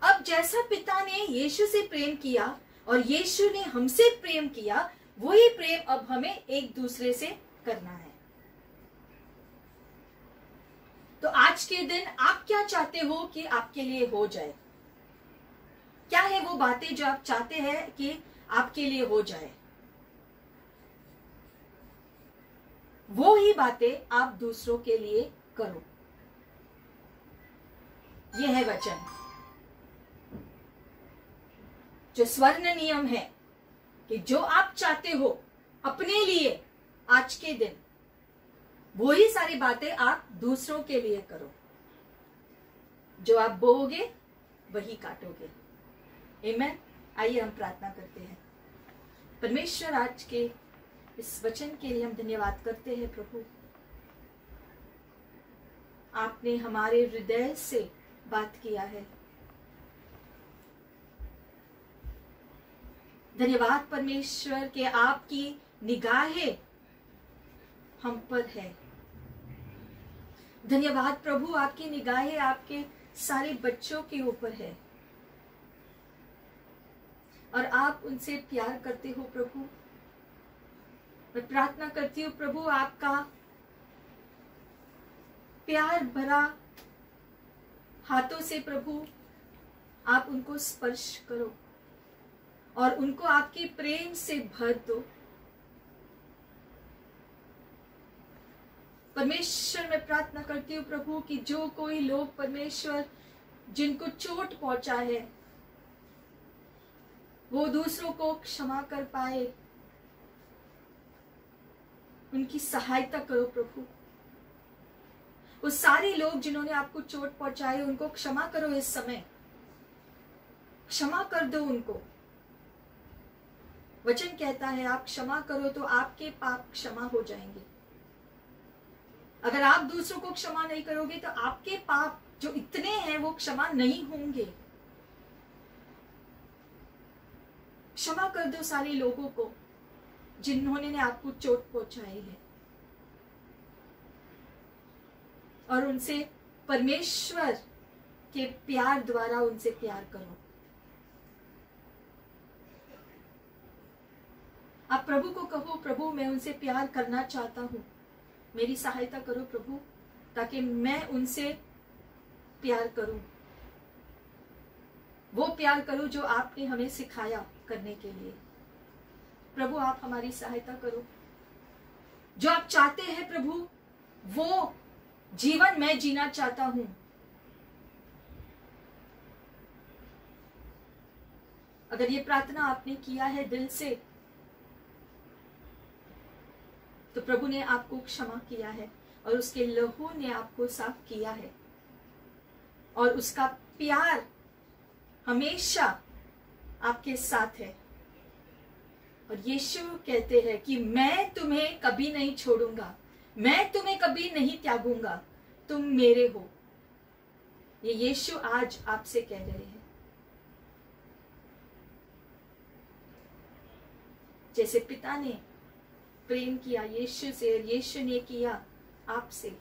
अब जैसा पिता ने यीशु से प्रेम किया और यीशु ने हमसे प्रेम किया, वही प्रेम अब हमें एक दूसरे से करना है। तो आज के दिन आप क्या चाहते हो कि आपके लिए हो जाए? क्या है वो बातें जो आप चाहते हैं कि आपके लिए हो जाए? वो ही बातें आप दूसरों के लिए करो। यह है वचन, जो स्वर्ण नियम है कि जो आप चाहते हो अपने लिए आज के दिन, वो ही सारी बातें आप दूसरों के लिए करो। जो आप बोओगे वही काटोगे। आमीन। आइए हम प्रार्थना करते हैं। परमेश्वर, आज के इस वचन के लिए हम धन्यवाद करते हैं प्रभु। आपने हमारे हृदय से बात किया है। धन्यवाद परमेश्वर के आपकी निगाहें हम पर है। धन्यवाद प्रभु, आपकी निगाहें आपके सारे बच्चों के ऊपर है और आप उनसे प्यार करते हो प्रभु। मैं प्रार्थना करती हूँ प्रभु, आपका प्यार भरा हाथों से प्रभु आप उनको स्पर्श करो और उनको आपके प्रेम से भर दो। परमेश्वर, मैं प्रार्थना करती हूँ प्रभु कि जो कोई लोग परमेश्वर जिनको चोट पहुंचा है, वो दूसरों को क्षमा कर पाए, उनकी सहायता करो प्रभु। वो सारे लोग जिन्होंने आपको चोट पहुंचाई, उनको क्षमा करो। इस समय क्षमा कर दो उनको। वचन कहता है आप क्षमा करो तो आपके पाप क्षमा हो जाएंगे। अगर आप दूसरों को क्षमा नहीं करोगे तो आपके पाप जो इतने हैं वो क्षमा नहीं होंगे। क्षमा कर दो सारे लोगों को जिन्होंने आपको चोट पहुंचाई है और उनसे परमेश्वर के प्यार द्वारा उनसे प्यार करो। आप प्रभु को कहो, प्रभु मैं उनसे प्यार करना चाहता हूं, मेरी सहायता करो प्रभु, ताकि मैं उनसे प्यार करूं, वो प्यार करूं जो आपने हमें सिखाया करने के लिए। प्रभु आप हमारी सहायता करो। जो आप चाहते हैं प्रभु, वो जीवन मैं जीना चाहता हूं। अगर ये प्रार्थना आपने किया है दिल से, तो प्रभु ने आपको क्षमा किया है और उसके लहू ने आपको साफ किया है, और उसका प्यार हमेशा आपके साथ है। और यीशु कहते हैं कि मैं तुम्हें कभी नहीं छोड़ूंगा, मैं तुम्हें कभी नहीं त्यागूंगा, तुम मेरे हो। ये यीशु आज आपसे कह रहे हैं। जैसे पिता ने प्रेम किया यीशु से और यीशु ने किया आपसे,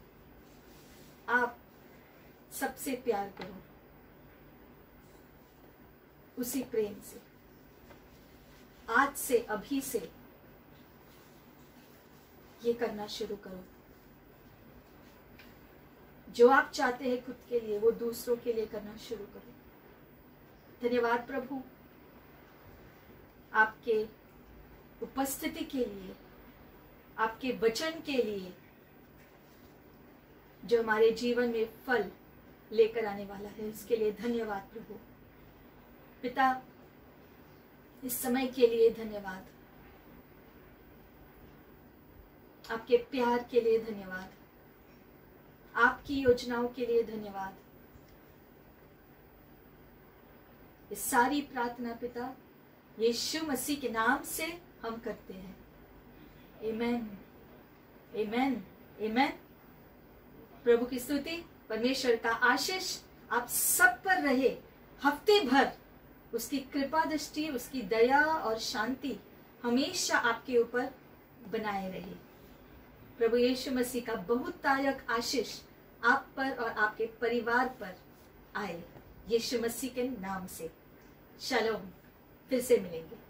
आप सबसे प्यार करो उसी प्रेम से। आज से, अभी से ये करना शुरू करो। जो आप चाहते हैं खुद के लिए, वो दूसरों के लिए करना शुरू करो। धन्यवाद प्रभु आपके उपस्थिति के लिए, आपके वचन के लिए, जो हमारे जीवन में फल लेकर आने वाला है। इसके लिए धन्यवाद प्रभु। पिता, इस समय के लिए धन्यवाद, आपके प्यार के लिए धन्यवाद, आपकी योजनाओं के लिए धन्यवाद। इस सारी प्रार्थना पिता यीशु मसीह के नाम से हम करते हैं। आमेन, आमेन, आमेन। प्रभु की स्तुति, परमेश्वर का आशीष आप सब पर रहे। हफ्ते भर उसकी कृपा दृष्टि, उसकी दया और शांति हमेशा आपके ऊपर बनाए रहे। प्रभु यीशु मसीह का बहुतायत आशीष आप पर और आपके परिवार पर आए, यीशु मसीह के नाम से। शालोम। फिर से मिलेंगे।